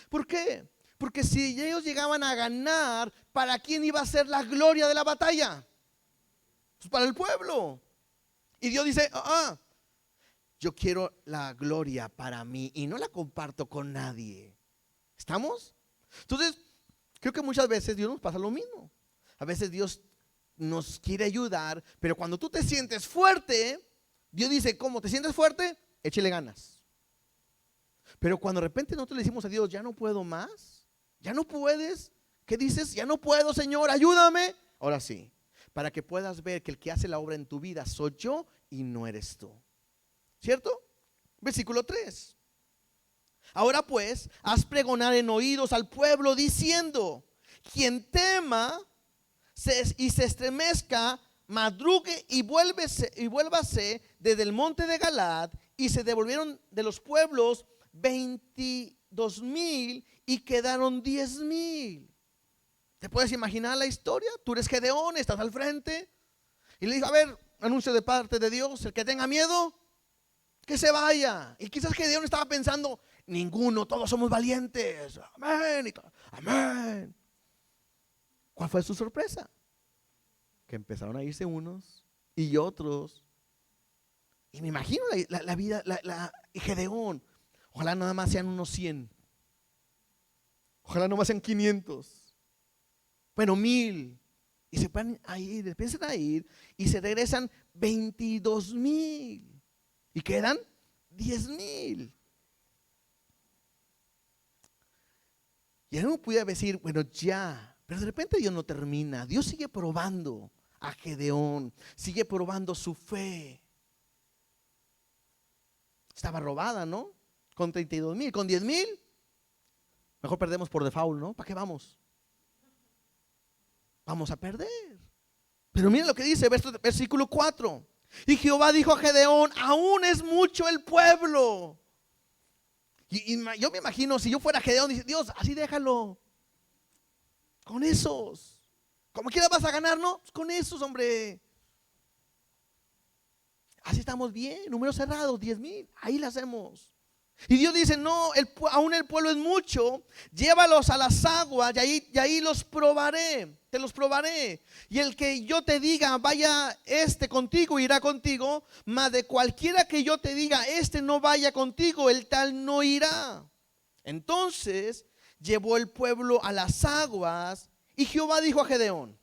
¿Por qué? Porque si ellos llegaban a ganar, ¿para quién iba a ser la gloria de la batalla? Pues para el pueblo. Y Dios dice, yo quiero la gloria para mí y no la comparto con nadie. ¿Estamos? Entonces, creo que muchas veces Dios nos pasa lo mismo. A veces Dios nos quiere ayudar, pero cuando tú te sientes fuerte, Dios dice, ¿cómo? ¿Te sientes fuerte? Échale ganas. Pero cuando de repente nosotros le decimos a Dios, ya no puedo más, ya no puedes, ¿qué dices? Ya no puedo, Señor, ayúdame. Ahora sí, para que puedas ver que el que hace la obra en tu vida soy yo y no eres tú. ¿Cierto? Versículo 3. Ahora pues, haz pregonar en oídos al pueblo diciendo, quien tema y se estremezca, madrugue y vuélvase desde el monte de Galaad. Y se devolvieron de los pueblos 22,000 y quedaron 10,000. ¿Te puedes imaginar la historia? Tú eres Gedeón, estás al frente. Y le dijo, a ver, anuncio de parte de Dios, el que tenga miedo, que se vaya. Y quizás Gedeón estaba pensando, ninguno, todos somos valientes. Amén. Amén. ¿Cuál fue su sorpresa? Que empezaron a irse unos y otros. Y me imagino la vida, Gedeón. Ojalá nada más sean unos 100. Ojalá nada más sean 500. Bueno, 1,000. Y se van a ir, empiezan a ir y se regresan 22,000. Y quedan 10,000. Y él no pudiera decir, bueno, ya. Pero de repente Dios no termina. Dios sigue probando a Gedeón. Sigue probando su fe. Estaba robada, ¿no? Con 32,000. Con 10,000. Mejor perdemos por default, ¿no? ¿Para qué vamos? Vamos a perder. Pero mira lo que dice, versículo 4. Y Jehová dijo a Gedeón, aún es mucho el pueblo. Y yo me imagino, si yo fuera Gedeón, dice, Dios, así déjalo. Con esos. Como quiera vas a ganar, ¿no? Pues con esos, hombre. Así estamos bien, números cerrados, 10,000. Ahí lo hacemos. Y Dios dice, no, aún el pueblo es mucho, llévalos a las aguas y ahí los probaré, te los probaré. Y el que yo te diga, vaya contigo, irá contigo, mas de cualquiera que yo te diga, no vaya contigo, el tal no irá. Entonces llevó el pueblo a las aguas y Jehová dijo a Gedeón,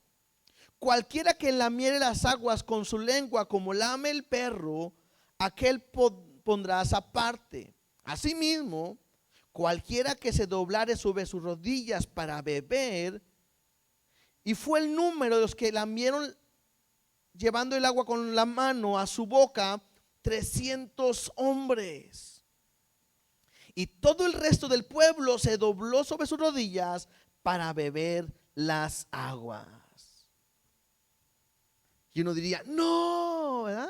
cualquiera que lamiere las aguas con su lengua como lame el perro, aquel pondrás aparte. Asimismo, cualquiera que se doblare sobre sus rodillas para beber, y fue el número de los que lamieron llevando el agua con la mano a su boca, 300 hombres. Y todo el resto del pueblo se dobló sobre sus rodillas para beber las aguas. Y uno diría, no, ¿verdad?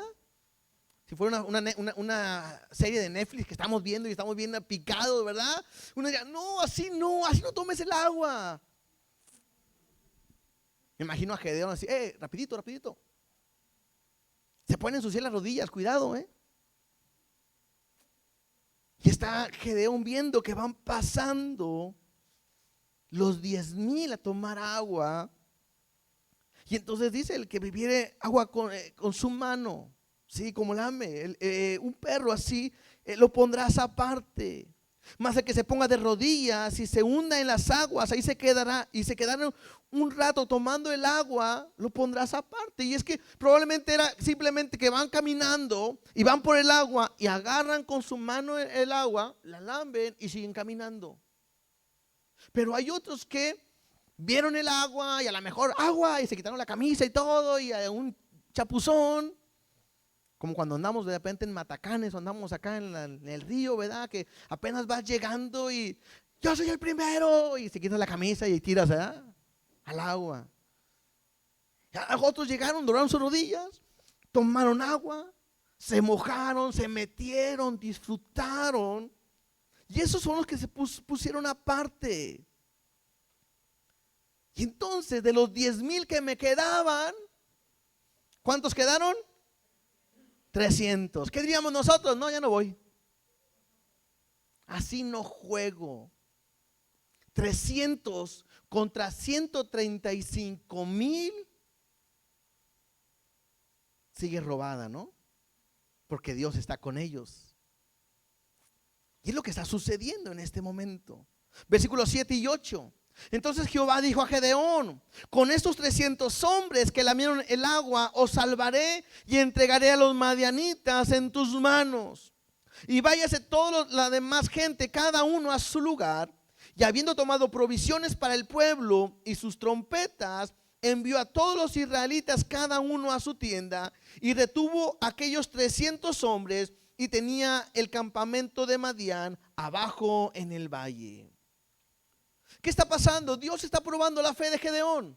Si fuera una serie de Netflix que estamos viendo y estamos viendo picado, ¿verdad? Uno diría, no así no tomes el agua. Me imagino a Gedeón así, rapidito. Se pueden ensuciar las rodillas, cuidado, Y está Gedeón viendo que van pasando los 10,000 a tomar agua. Y entonces dice, el que bebiere agua con su mano, sí, como lame, un perro así, lo pondrás aparte. Mas el que se ponga de rodillas y se hunda en las aguas, ahí se quedará, y se quedará un rato tomando el agua, lo pondrás aparte. Y es que probablemente era simplemente que van caminando y van por el agua y agarran con su mano el agua, la lamben y siguen caminando. Pero hay otros que vieron el agua y a lo mejor agua y se quitaron la camisa y todo y un chapuzón. Como cuando andamos de repente en Matacanes o andamos acá en el río, ¿verdad? Que apenas vas llegando y yo soy el primero y se quitan la camisa y tiras, ¿verdad? Al agua. Otros llegaron, doraron sus rodillas, tomaron agua, se mojaron, se metieron, disfrutaron. Y esos son los que se pusieron aparte. Y entonces de los 10,000 que me quedaban, ¿cuántos quedaron? 300. ¿Qué diríamos nosotros? No, ya no voy. Así no juego. 300 contra 135,000. Sigue robada, ¿no? Porque Dios está con ellos. Y es lo que está sucediendo en este momento. Versículos 7 y 8. Entonces Jehová dijo a Gedeón: con estos 300 hombres que lamieron el agua, os salvaré y entregaré a los madianitas en tus manos. Y váyase toda la demás gente, cada uno a su lugar. Y habiendo tomado provisiones para el pueblo y sus trompetas, envió a todos los israelitas cada uno a su tienda, y retuvo aquellos 300 hombres, y tenía el campamento de Madián abajo en el valle. ¿Qué está pasando? Dios está probando la fe de Gedeón.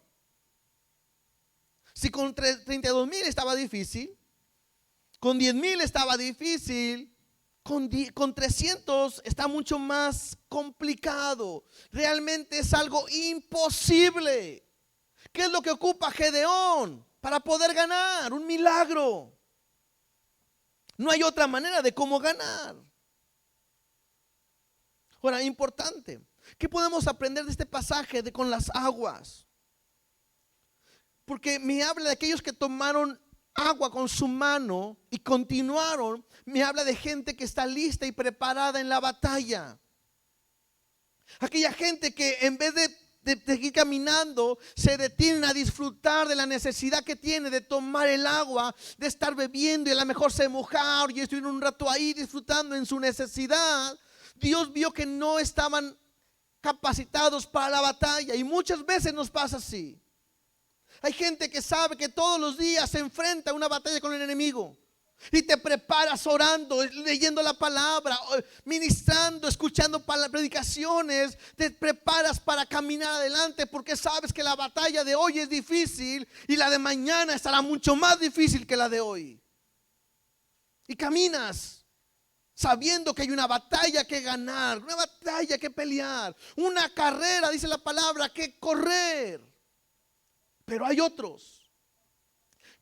Si con 32,000 estaba difícil, con 10,000 estaba difícil, con 300 está mucho más complicado. Realmente es algo imposible. ¿Qué es lo que ocupa Gedeón para poder ganar? Un milagro. No hay otra manera de cómo ganar. Ahora, importante, ¿qué podemos aprender de este pasaje de con las aguas? Porque me habla de aquellos que tomaron agua con su mano y continuaron. Me habla de gente que está lista y preparada en la batalla. Aquella gente que en vez de seguir caminando, se detienen a disfrutar de la necesidad que tiene de tomar el agua, de estar bebiendo, y a lo mejor se mojaron y estuvieron un rato ahí disfrutando en su necesidad. Dios vio que no estaban capacitados para la batalla, y muchas veces nos pasa así. Hay gente que sabe que todos los días se enfrenta a una batalla con el enemigo, y te preparas orando, leyendo la palabra, ministrando, escuchando predicaciones. Te preparas para caminar adelante, porque sabes que la batalla de hoy es difícil y la de mañana estará mucho más difícil que la de hoy. Y caminas sabiendo que hay una batalla que ganar, una batalla que pelear, una carrera, dice la palabra, que correr. Pero hay otros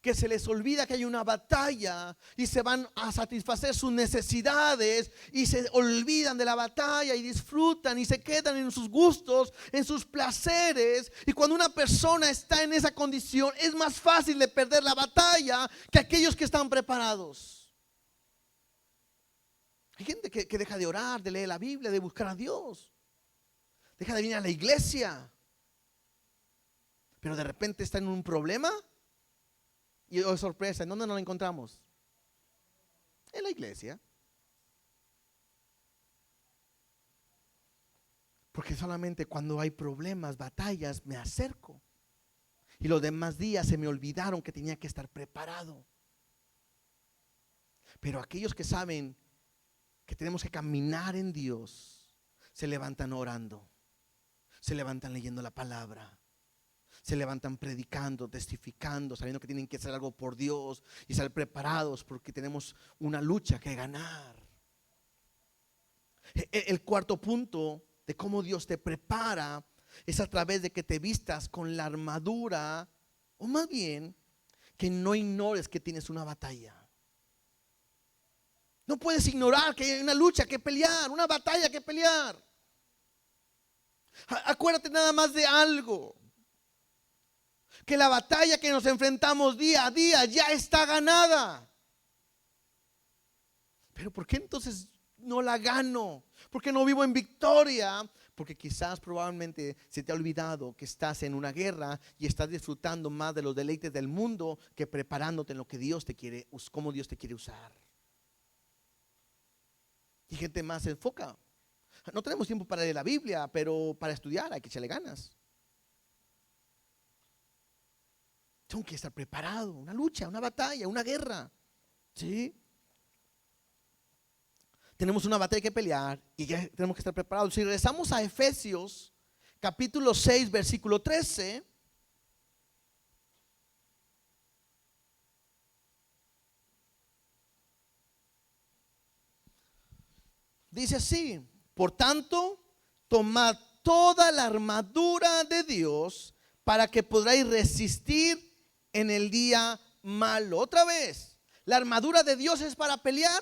que se les olvida que hay una batalla y se van a satisfacer sus necesidades y se olvidan de la batalla y disfrutan y se quedan en sus gustos, en sus placeres. Y cuando una persona está en esa condición, es más fácil de perder la batalla que aquellos que están preparados. Hay gente que deja de orar, de leer la Biblia, de buscar a Dios, deja de venir a la iglesia, pero de repente está en un problema. Y oh, sorpresa, ¿en dónde nos la encontramos? En la iglesia. Porque solamente cuando hay problemas, batallas, me acerco. Y los demás días se me olvidaron que tenía que estar preparado. Pero aquellos que saben que tenemos que caminar en Dios, se levantan orando, se levantan leyendo la palabra, se levantan predicando, testificando, sabiendo que tienen que hacer algo por Dios y estar preparados porque tenemos una lucha que ganar. El cuarto punto de cómo Dios te prepara es a través de que te vistas con la armadura, o más bien que no ignores que tienes una batalla. No puedes ignorar que hay una lucha que pelear, una batalla que pelear. Acuérdate nada más de algo: que la batalla que nos enfrentamos día a día ya está ganada. Pero ¿por qué entonces no la gano? ¿Por qué no vivo en victoria? Porque quizás probablemente se te ha olvidado que estás en una guerra y estás disfrutando más de los deleites del mundo que preparándote en lo que Dios te quiere, cómo Dios te quiere usar. Y gente más se enfoca. No tenemos tiempo para leer la Biblia, pero para estudiar hay que echarle ganas. Tengo que estar preparado, una lucha, una batalla, una guerra. ¿Sí? Tenemos una batalla que pelear y ya tenemos que estar preparados. Si regresamos a Efesios capítulo 6 versículo 13, dice así: por tanto, tomad toda la armadura de Dios para que podáis resistir en el día malo. Otra vez, ¿la armadura de Dios es para pelear?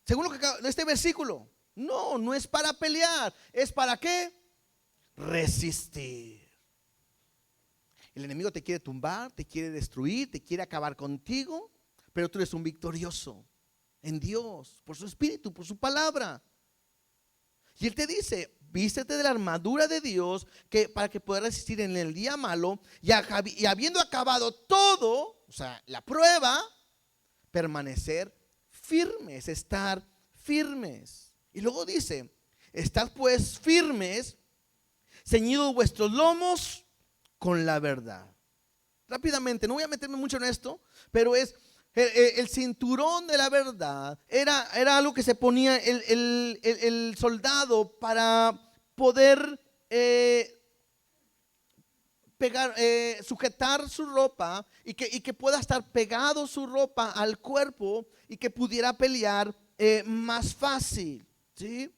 Según lo que este versículo, no es para pelear. ¿Es para qué? Resistir. El enemigo te quiere tumbar, te quiere destruir, te quiere acabar contigo, pero tú eres un victorioso en Dios, por su espíritu, por su palabra. Y Él te dice: vístete de la armadura de Dios para que puedas resistir en el día malo, y habiendo acabado todo, o sea, la prueba, permanecer firmes, estar firmes. Y luego dice: estad pues firmes, ceñidos vuestros lomos con la verdad. Rápidamente, no voy a meterme mucho en esto, pero es el cinturón de la verdad. Era algo que se ponía el soldado para poder sujetar su ropa y que pueda estar pegado su ropa al cuerpo y que pudiera pelear más fácil. ¿Sí?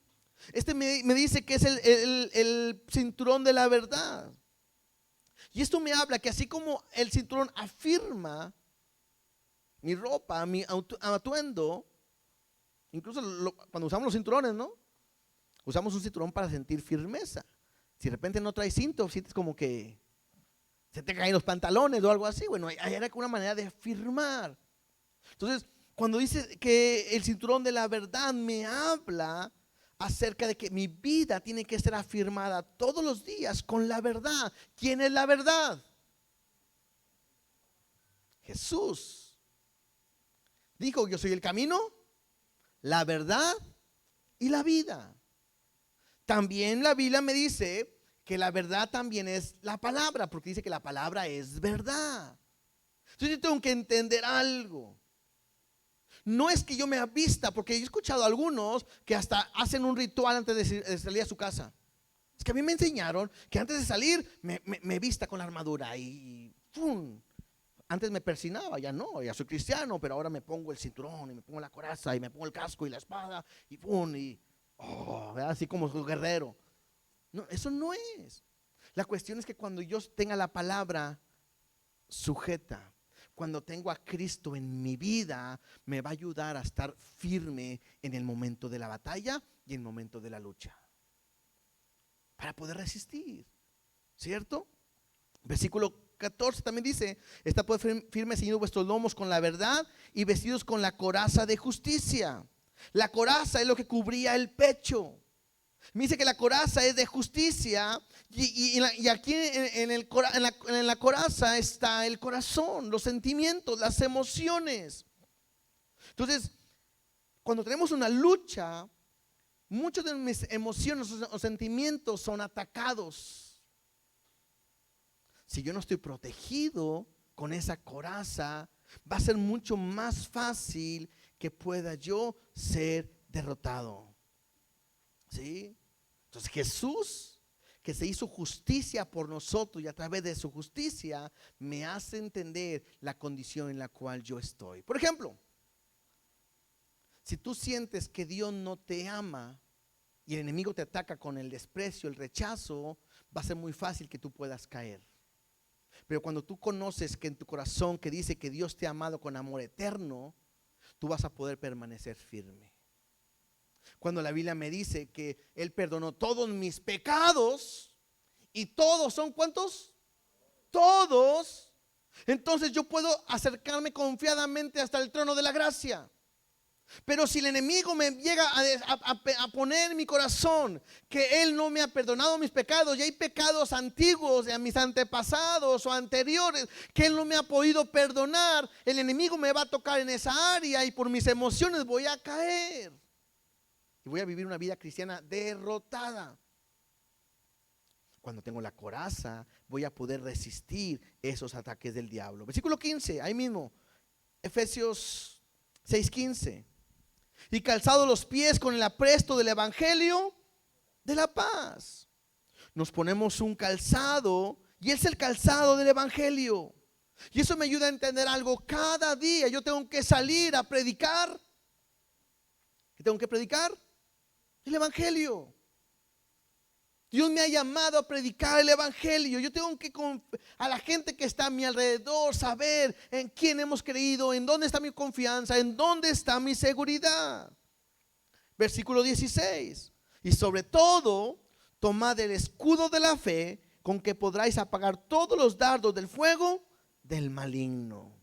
Este me dice que es el cinturón de la verdad. Y esto me habla que así como el cinturón afirma mi ropa, mi atuendo, incluso cuando usamos los cinturones, ¿no? Usamos un cinturón para sentir firmeza. Si de repente no traes cinto, sientes como que se te caen los pantalones o algo así. Bueno, era una manera de afirmar. Entonces, cuando dice que el cinturón de la verdad, me habla acerca de que mi vida tiene que ser afirmada todos los días con la verdad. ¿Quién es la verdad? Jesús. Dijo: yo soy el camino, la verdad y la vida. También la Biblia me dice que la verdad también es la palabra, porque dice que la palabra es verdad. Entonces yo tengo que entender algo. No es que yo me avista, porque he escuchado a algunos que hasta hacen un ritual antes de salir a su casa. Es que a mí me enseñaron que antes de salir me vista con la armadura y ¡pum! Antes me persinaba, ya no, ya soy cristiano, pero ahora me pongo el cinturón y me pongo la coraza y me pongo el casco y la espada y ¡pum! Y así como un guerrero. No, eso no es. La cuestión es que cuando yo tenga la palabra sujeta, cuando tengo a Cristo en mi vida, me va a ayudar a estar firme en el momento de la batalla y en el momento de la lucha, para poder resistir, ¿cierto? Versículo 14 también dice: estad pues firmes, ceñidos vuestros lomos con la verdad y vestidos con la coraza de justicia. La coraza es lo que cubría el pecho. Me dice que la coraza es de justicia y aquí en la coraza está el corazón, los sentimientos, las emociones. Entonces, cuando tenemos una lucha, muchas de mis emociones o sentimientos son atacados. Si yo no estoy protegido con esa coraza, va a ser mucho más fácil que pueda yo ser derrotado. ¿Sí? Entonces Jesús, que se hizo justicia por nosotros y a través de su justicia me hace entender la condición en la cual yo estoy. Por ejemplo, si tú sientes que Dios no te ama y el enemigo te ataca con el desprecio, el rechazo, va a ser muy fácil que tú puedas caer. Pero cuando tú conoces que en tu corazón que dice que Dios te ha amado con amor eterno, tú vas a poder permanecer firme. Cuando la Biblia me dice que Él perdonó todos mis pecados, y todos son ¿cuántos? Todos. Entonces yo puedo acercarme confiadamente hasta el trono de la gracia. Pero si el enemigo me llega a poner en mi corazón que Él no me ha perdonado mis pecados, y hay pecados antiguos de mis antepasados o anteriores que Él no me ha podido perdonar, el enemigo me va a tocar en esa área y por mis emociones voy a caer. Y voy a vivir una vida cristiana derrotada. Cuando tengo la coraza, voy a poder resistir esos ataques del diablo. Versículo 15, ahí mismo, Efesios 6:15. Y calzado los pies con el apresto del evangelio de la paz. Nos ponemos un calzado y es el calzado del evangelio. Y eso me ayuda a entender algo. Cada día yo tengo que salir a predicar. ¿Qué tengo que predicar? El evangelio. Dios me ha llamado a predicar el evangelio. Yo tengo que a la gente que está a mi alrededor saber en quién hemos creído, en dónde está mi confianza, en dónde está mi seguridad. Versículo 16. Y sobre todo, tomad el escudo de la fe, con que podráis apagar todos los dardos del fuego del maligno.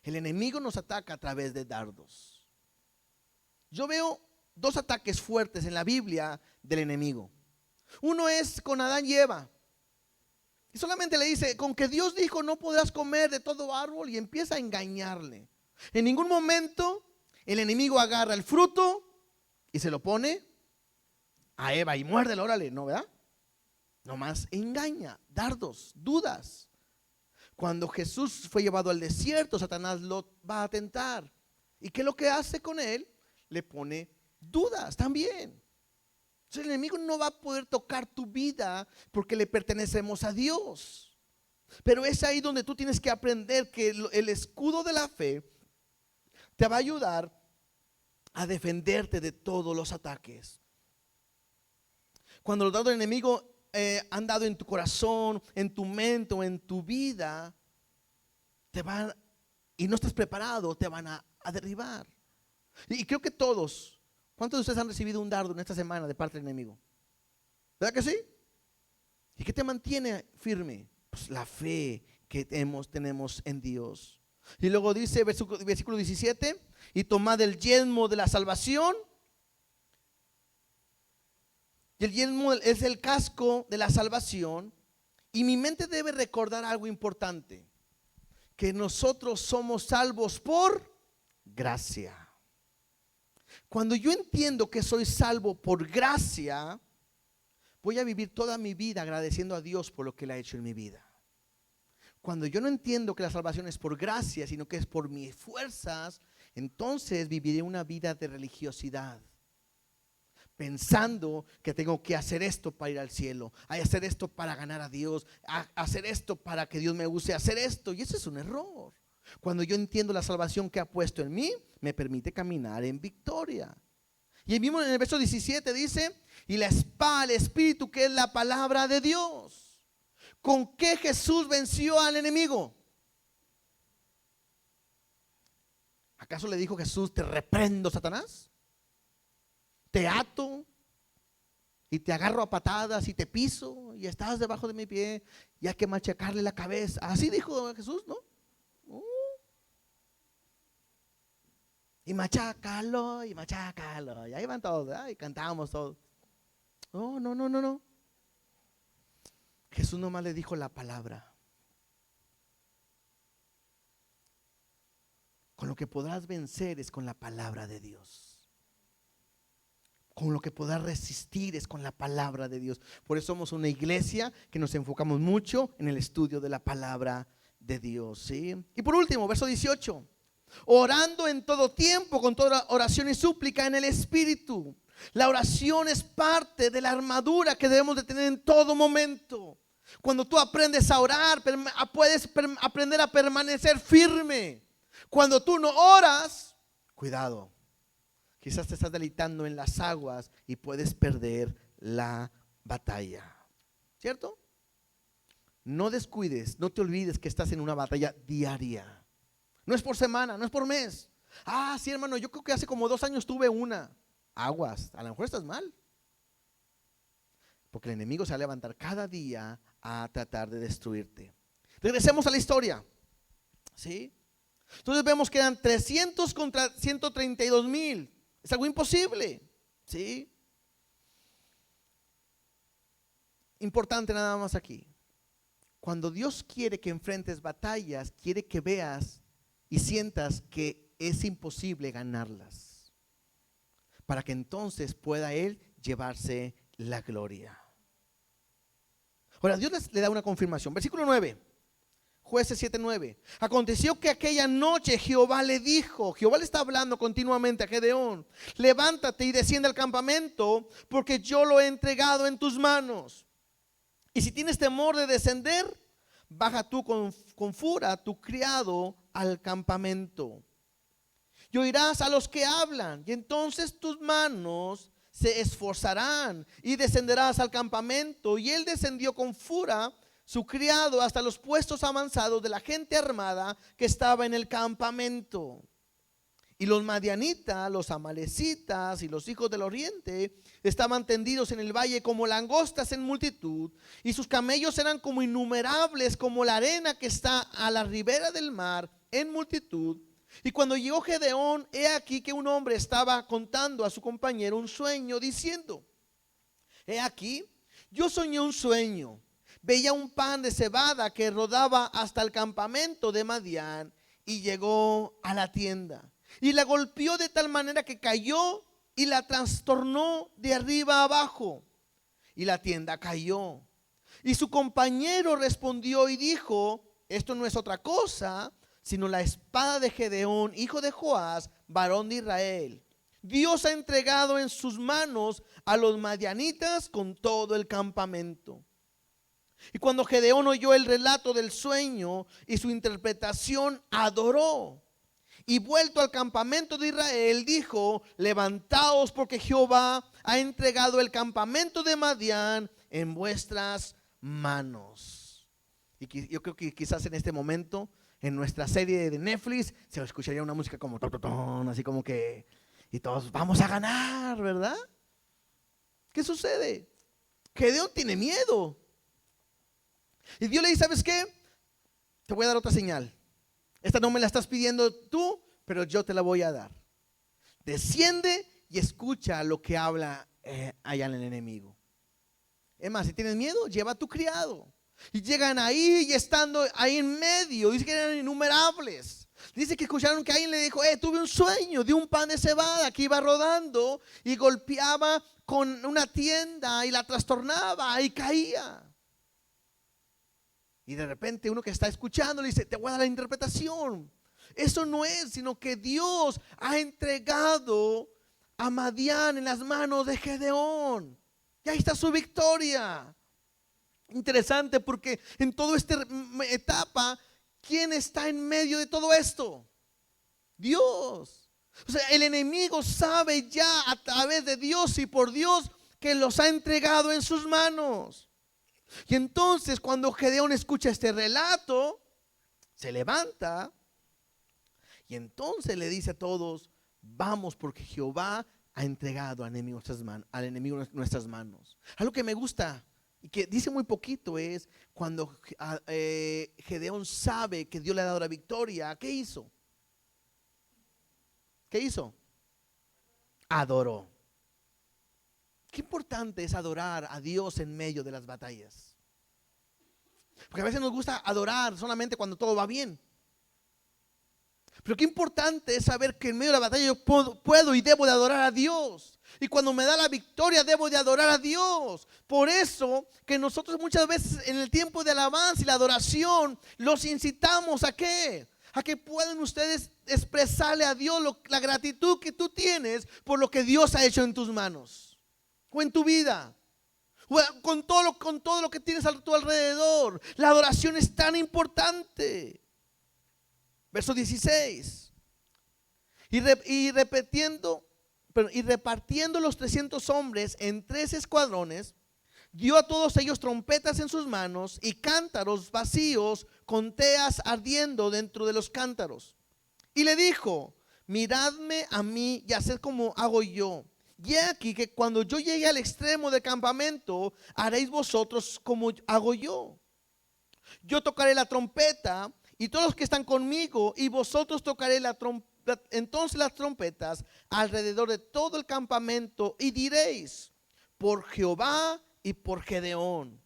El enemigo nos ataca a través de dardos. Yo veo dos ataques fuertes en la Biblia del enemigo. Uno es con Adán y Eva. Y solamente le dice, con que Dios dijo no podrás comer de todo árbol, y empieza a engañarle. En ningún momento el enemigo agarra el fruto y se lo pone a Eva y muérdelo, órale, ¿no, verdad? Nomás engaña, dardos, dudas. Cuando Jesús fue llevado al desierto, Satanás lo va a tentar. ¿Y qué es lo que hace con él? Le pone dudas también. Entonces el enemigo no va a poder tocar tu vida porque le pertenecemos a Dios. Pero es ahí donde tú tienes que aprender que el escudo de la fe te va a ayudar a defenderte de todos los ataques. Cuando los dardos del enemigo han dado en tu corazón, en tu mente o en tu vida, te van, y no estás preparado, te van a derribar. Y creo que todos, ¿cuántos de ustedes han recibido un dardo en esta semana de parte del enemigo? ¿Verdad que sí? ¿Y qué te mantiene firme? Pues la fe que tenemos en Dios. Y luego dice versículo 17, y tomad el yelmo de la salvación. Y el yelmo es el casco de la salvación. Y mi mente debe recordar algo importante, que nosotros somos salvos por gracia. Cuando yo entiendo que soy salvo por gracia, voy a vivir toda mi vida agradeciendo a Dios por lo que Él ha hecho en mi vida. Cuando yo no entiendo que la salvación es por gracia, sino que es por mis fuerzas, entonces viviré una vida de religiosidad, pensando que tengo que hacer esto para ir al cielo, hacer esto para ganar a Dios, hacer esto para que Dios me use, hacer esto. Y ese es un error. Cuando yo entiendo la salvación que ha puesto en mí, me permite caminar en victoria. Y mismo en el verso 17 dice, y la espada del Espíritu, que es la palabra de Dios. ¿Con qué Jesús venció al enemigo? ¿Acaso le dijo Jesús, te reprendo, Satanás? Te ato y te agarro a patadas y te piso y estás debajo de mi pie y hay que machacarle la cabeza. Así dijo Jesús, ¿no? Y machácalo, y machácalo. Y ahí van todos, y cantamos todos. No. Jesús nomás le dijo la palabra. Con lo que podrás vencer es con la palabra de Dios. Con lo que podrás resistir es con la palabra de Dios. Por eso somos una iglesia que nos enfocamos mucho en el estudio de la palabra de Dios, ¿sí? Y por último, verso 18. Orando en todo tiempo, con toda oración y súplica en el Espíritu. La oración es parte de la armadura que debemos de tener en todo momento. Cuando tú aprendes a orar, puedes aprender a permanecer firme. Cuando tú no oras, cuidado, quizás te estás deleitando en las aguas y puedes perder la batalla, ¿cierto? No descuides, no te olvides que estás en una batalla diaria. No es por semana, no es por mes. Sí, hermano, yo creo que hace como 2 años tuve una. Aguas, a lo mejor estás mal. Porque el enemigo se va a levantar cada día a tratar de destruirte. Regresemos a la historia, ¿sí? Entonces vemos que eran 300 contra 132,000. Es algo imposible, ¿sí? Importante nada más aquí. Cuando Dios quiere que enfrentes batallas, quiere que veas y sientas que es imposible ganarlas, para que entonces pueda Él llevarse la gloria. Ahora Dios le da una confirmación. Versículo 9, Jueces 7:9. Aconteció que aquella noche Jehová le dijo, Jehová le está hablando continuamente a Gedeón: levántate y desciende al campamento, porque yo lo he entregado en tus manos. Y si tienes temor de descender, baja tú con Fura, tu criado, al campamento. Y oirás a los que hablan, y entonces tus manos se esforzarán y descenderás al campamento. Y él descendió con Fura, su criado, hasta los puestos avanzados de la gente armada que estaba en el campamento. Y los madianitas, los amalecitas y los hijos del oriente estaban tendidos en el valle como langostas en multitud, y sus camellos eran como innumerables, como la arena que está a la ribera del mar, en multitud. Y cuando llegó Gedeón, he aquí que un hombre estaba contando a su compañero un sueño, diciendo: he aquí, yo soñé un sueño. Veía un pan de cebada que rodaba hasta el campamento de Madián, y llegó a la tienda y la golpeó de tal manera que cayó y la trastornó de arriba a abajo, y la tienda cayó. Y su compañero respondió y dijo: esto no es otra cosa sino la espada de Gedeón, hijo de Joás, varón de Israel. Dios ha entregado en sus manos a los madianitas con todo el campamento. Y cuando Gedeón oyó el relato del sueño y su interpretación, adoró. Y vuelto al campamento de Israel, dijo: levantaos, porque Jehová ha entregado el campamento de Madián en vuestras manos. Y yo creo que quizás en este momento, en nuestra serie de Netflix, se escucharía una música como así como que, y todos vamos a ganar, ¿verdad? ¿Qué sucede? Gedeón tiene miedo. Y Dios le dice: ¿sabes qué? Te voy a dar otra señal. Esta no me la estás pidiendo tú, pero yo te la voy a dar. Desciende y escucha lo que habla allá en el enemigo. Es más, si tienes miedo, lleva a tu criado. Y llegan ahí, y estando ahí en medio, dice que eran innumerables. Dice que escucharon que alguien le dijo: tuve un sueño de un pan de cebada que iba rodando y golpeaba con una tienda y la trastornaba y caía. Y de repente uno que está escuchando le dice: te voy a dar la interpretación. Eso no es, sino que Dios ha entregado a Madián en las manos de Gedeón. Y ahí está su victoria. Interesante, porque en toda esta etapa, ¿quién está en medio de todo esto? Dios. O sea, el enemigo sabe ya a través de Dios y por Dios que los ha entregado en sus manos. Y entonces cuando Gedeón escucha este relato, se levanta y entonces le dice a todos: vamos, porque Jehová ha entregado al enemigo en nuestras manos. Algo que me gusta y que dice muy poquito es cuando Gedeón sabe que Dios le ha dado la victoria, ¿qué hizo? ¿Qué hizo? Adoró. Qué importante es adorar a Dios en medio de las batallas. Porque a veces nos gusta adorar solamente cuando todo va bien. Pero qué importante es saber que en medio de la batalla yo puedo y debo de adorar a Dios. Y cuando me da la victoria debo de adorar a Dios. Por eso que nosotros muchas veces en el tiempo de alabanza y la adoración los incitamos ¿a qué? A que puedan ustedes expresarle a Dios la gratitud que tú tienes por lo que Dios ha hecho en tus manos o en tu vida. Con todo lo que tienes a tu alrededor. La adoración es tan importante. Verso 16. Y repartiendo los 300 hombres en 3 escuadrones, dio a todos ellos trompetas en sus manos y cántaros vacíos con teas ardiendo dentro de los cántaros. Y le dijo: miradme a mí y haced como hago yo. Y he aquí que cuando yo llegue al extremo del campamento, haréis vosotros como hago yo. Yo tocaré la trompeta y todos los que están conmigo, y vosotros tocaréis entonces las trompetas alrededor de todo el campamento, y diréis: por Jehová y por Gedeón.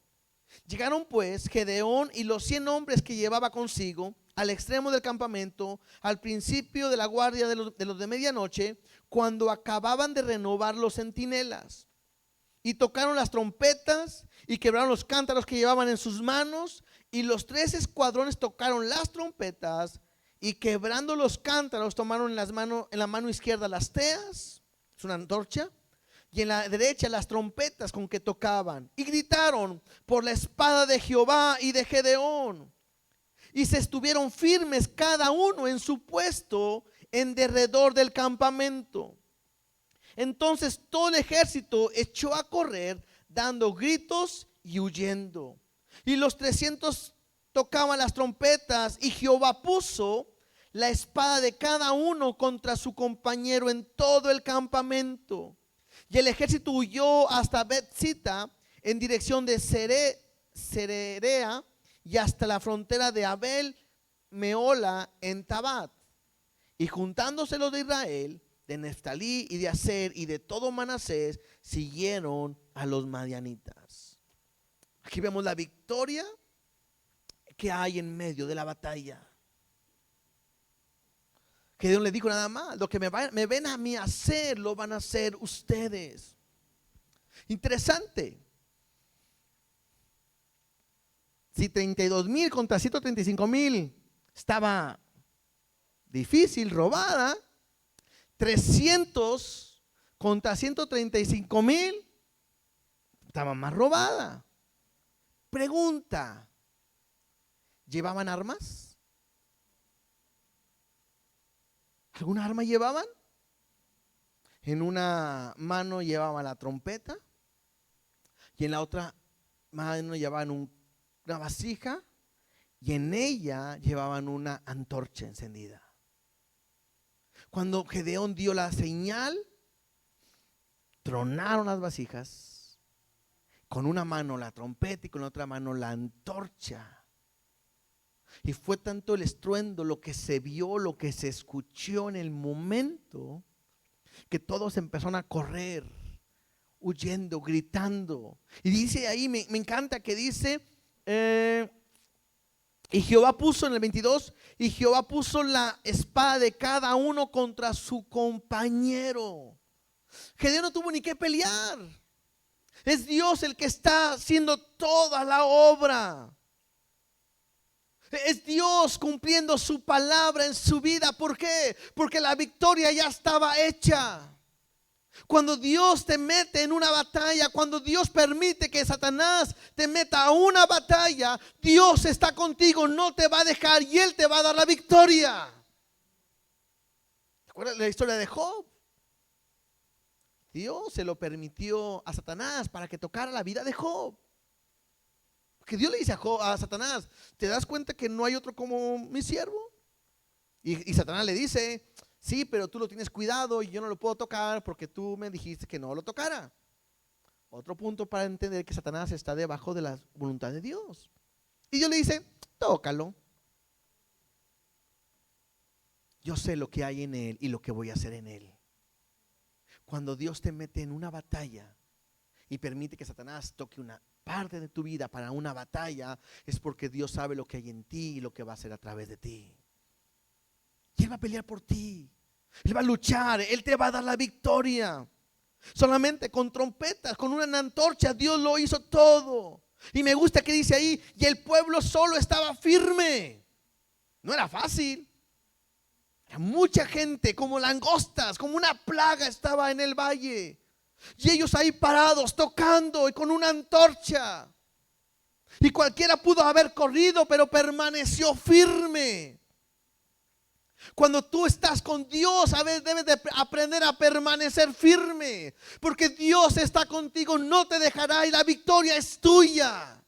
Llegaron pues Gedeón y los 100 hombres que llevaba consigo al extremo del campamento, al principio de la guardia de los de medianoche, cuando acababan de renovar los centinelas. Y tocaron las trompetas y quebraron los cántaros que llevaban en sus manos, y los 3 escuadrones tocaron las trompetas, y quebrando los cántaros tomaron en la mano izquierda las teas, es una antorcha, y en la derecha las trompetas con que tocaban, y gritaron: por la espada de Jehová y de Gedeón. Y se estuvieron firmes cada uno en su puesto en derredor del campamento. Entonces todo el ejército echó a correr, dando gritos y huyendo. Y los 300 tocaban las trompetas, y Jehová puso la espada de cada uno contra su compañero en todo el campamento. Y el ejército huyó hasta Bet-sita en dirección de Cerea, y hasta la frontera de Abel Meola en Tabat. Y juntándose los de Israel, de Neftalí y de Aser y de todo Manasés, siguieron a los madianitas. Aquí vemos la victoria que hay en medio de la batalla. Gedeón le dijo nada más: lo que me ven a mí hacer, lo van a hacer ustedes. Interesante. Si 32,000 contra 135,000 estaba difícil, robada, 300 contra 135,000 estaba más robada. Pregunta: ¿llevaban armas? ¿Alguna arma llevaban? En una mano llevaban la trompeta, y en la otra mano llevaban una vasija, y en ella llevaban una antorcha encendida. Cuando Gedeón dio la señal, tronaron las vasijas, con una mano la trompeta y con la otra mano la antorcha. Y fue tanto el estruendo, lo que se vio, lo que se escuchó en el momento, que todos empezaron a correr, huyendo, gritando. Y dice ahí, me encanta que dice, y Jehová puso en el 22, y Jehová puso la espada de cada uno contra su compañero. Gedeón no tuvo ni que pelear. Es Dios el que está haciendo toda la obra. Es Dios cumpliendo su palabra en su vida. ¿Por qué? Porque la victoria ya estaba hecha. Cuando Dios te mete en una batalla, cuando Dios permite que Satanás te meta a una batalla, Dios está contigo, no te va a dejar, y Él te va a dar la victoria. ¿Te acuerdas la historia de Job? Dios se lo permitió a Satanás para que tocara la vida de Job. Porque Dios le dice a Satanás: ¿te das cuenta que no hay otro como mi siervo? Y Satanás le dice: sí, pero tú lo tienes cuidado y yo no lo puedo tocar porque tú me dijiste que no lo tocara. Otro punto para entender que Satanás está debajo de la voluntad de Dios. Y Dios le dice: tócalo. Yo sé lo que hay en él y lo que voy a hacer en él. Cuando Dios te mete en una batalla y permite que Satanás toque una parte de tu vida para una batalla, es porque Dios sabe lo que hay en ti y lo que va a hacer a través de ti. Y Él va a pelear por ti. Él va a luchar. Él te va a dar la victoria. Solamente con trompetas, con una antorcha, Dios lo hizo todo. Y me gusta que dice ahí: y el pueblo solo estaba firme. No era fácil. Era mucha gente, como langostas, como una plaga estaba en el valle. Y ellos ahí parados, tocando y con una antorcha. Y cualquiera pudo haber corrido, pero permaneció firme. Cuando tú estás con Dios, a veces debes de aprender a permanecer firme, porque Dios está contigo, no te dejará y la victoria es tuya.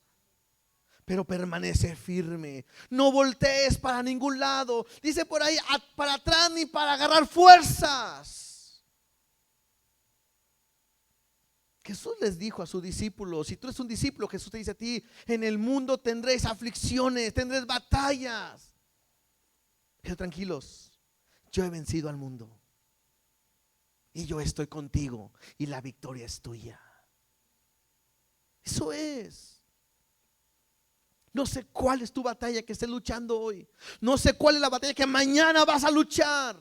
Pero permanece firme, no voltees para ningún lado. Dice por ahí: para atrás ni para agarrar fuerzas. Jesús les dijo a sus discípulos: si tú eres un discípulo, Jesús te dice a ti: en el mundo tendréis aflicciones, tendréis batallas. Pero tranquilos, yo he vencido al mundo y yo estoy contigo y la victoria es tuya. Eso es. No sé cuál es tu batalla que estés luchando hoy. No sé cuál es la batalla que mañana vas a luchar.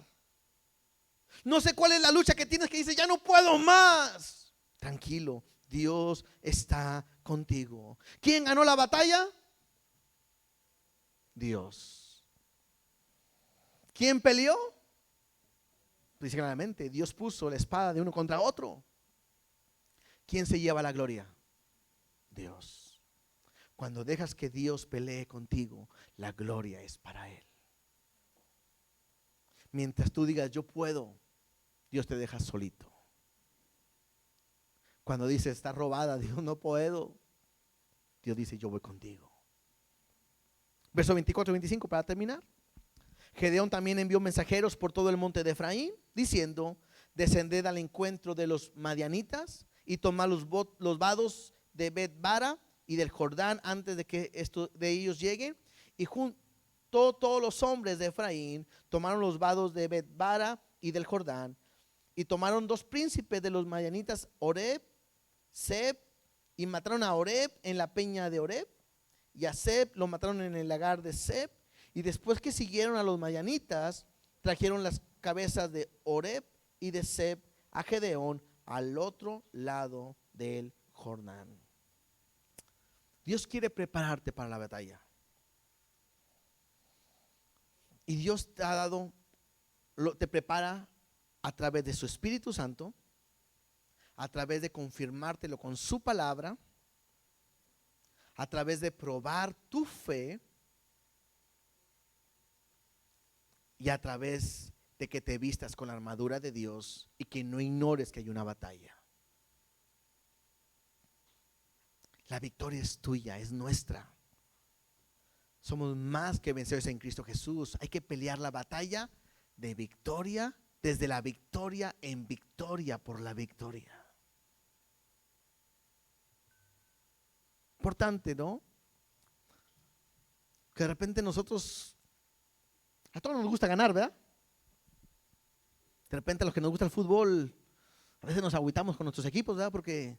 No sé cuál es la lucha que tienes que dices, ya no puedo más. Tranquilo, Dios está contigo. ¿Quién ganó la batalla? Dios. ¿Quién peleó? Dice claramente, Dios puso la espada de uno contra otro. ¿Quién se lleva la gloria? Dios. Cuando dejas que Dios pelee contigo, la gloria es para Él. Mientras tú digas, yo puedo, Dios te deja solito. Cuando dices, está robada, Dios, no puedo, Dios dice, yo voy contigo. Verso 24 y 25 para terminar. Gedeón también envió mensajeros por todo el monte de Efraín, diciendo, descended al encuentro de los madianitas y tomad los vados de Bet-bara y del Jordán antes de que de ellos lleguen. Y todos los hombres de Efraín tomaron los vados de Bet-bara y del Jordán, y tomaron 2 príncipes de los madianitas, Oreb, Seb, y mataron a Oreb en la peña de Oreb, y a Seb lo mataron en el lagar de Seb. Y después que siguieron a los madianitas, trajeron las cabezas de Oreb y de Seb a Gedeón al otro lado del Jordán. Dios quiere prepararte para la batalla. Y Dios te ha dado, te prepara a través de su Espíritu Santo, a través de confirmártelo con su palabra, a través de probar tu fe y a través de que te vistas con la armadura de Dios y que no ignores que hay una batalla. La victoria es tuya, es nuestra. Somos más que vencedores en Cristo Jesús. Hay que pelear la batalla de victoria, desde la victoria en victoria por la victoria. Importante, ¿no? Que de repente nosotros, a todos nos gusta ganar, ¿verdad? De repente a los que nos gusta el fútbol, a veces nos agüitamos con nuestros equipos, ¿verdad? Porque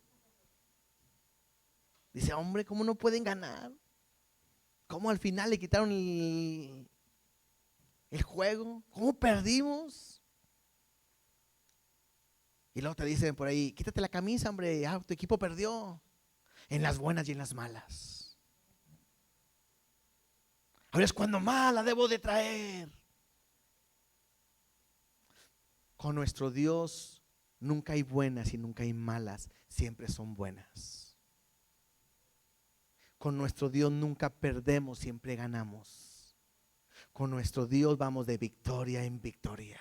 dice, hombre, ¿cómo no pueden ganar? ¿Cómo al final le quitaron el juego? ¿Cómo perdimos? Y luego te dicen por ahí, quítate la camisa, hombre, tu equipo perdió. En las buenas y en las malas. Ahora es cuando más la debo de traer. Con nuestro Dios nunca hay buenas y nunca hay malas, siempre son buenas. Con nuestro Dios nunca perdemos, siempre ganamos. Con nuestro Dios vamos de victoria en victoria.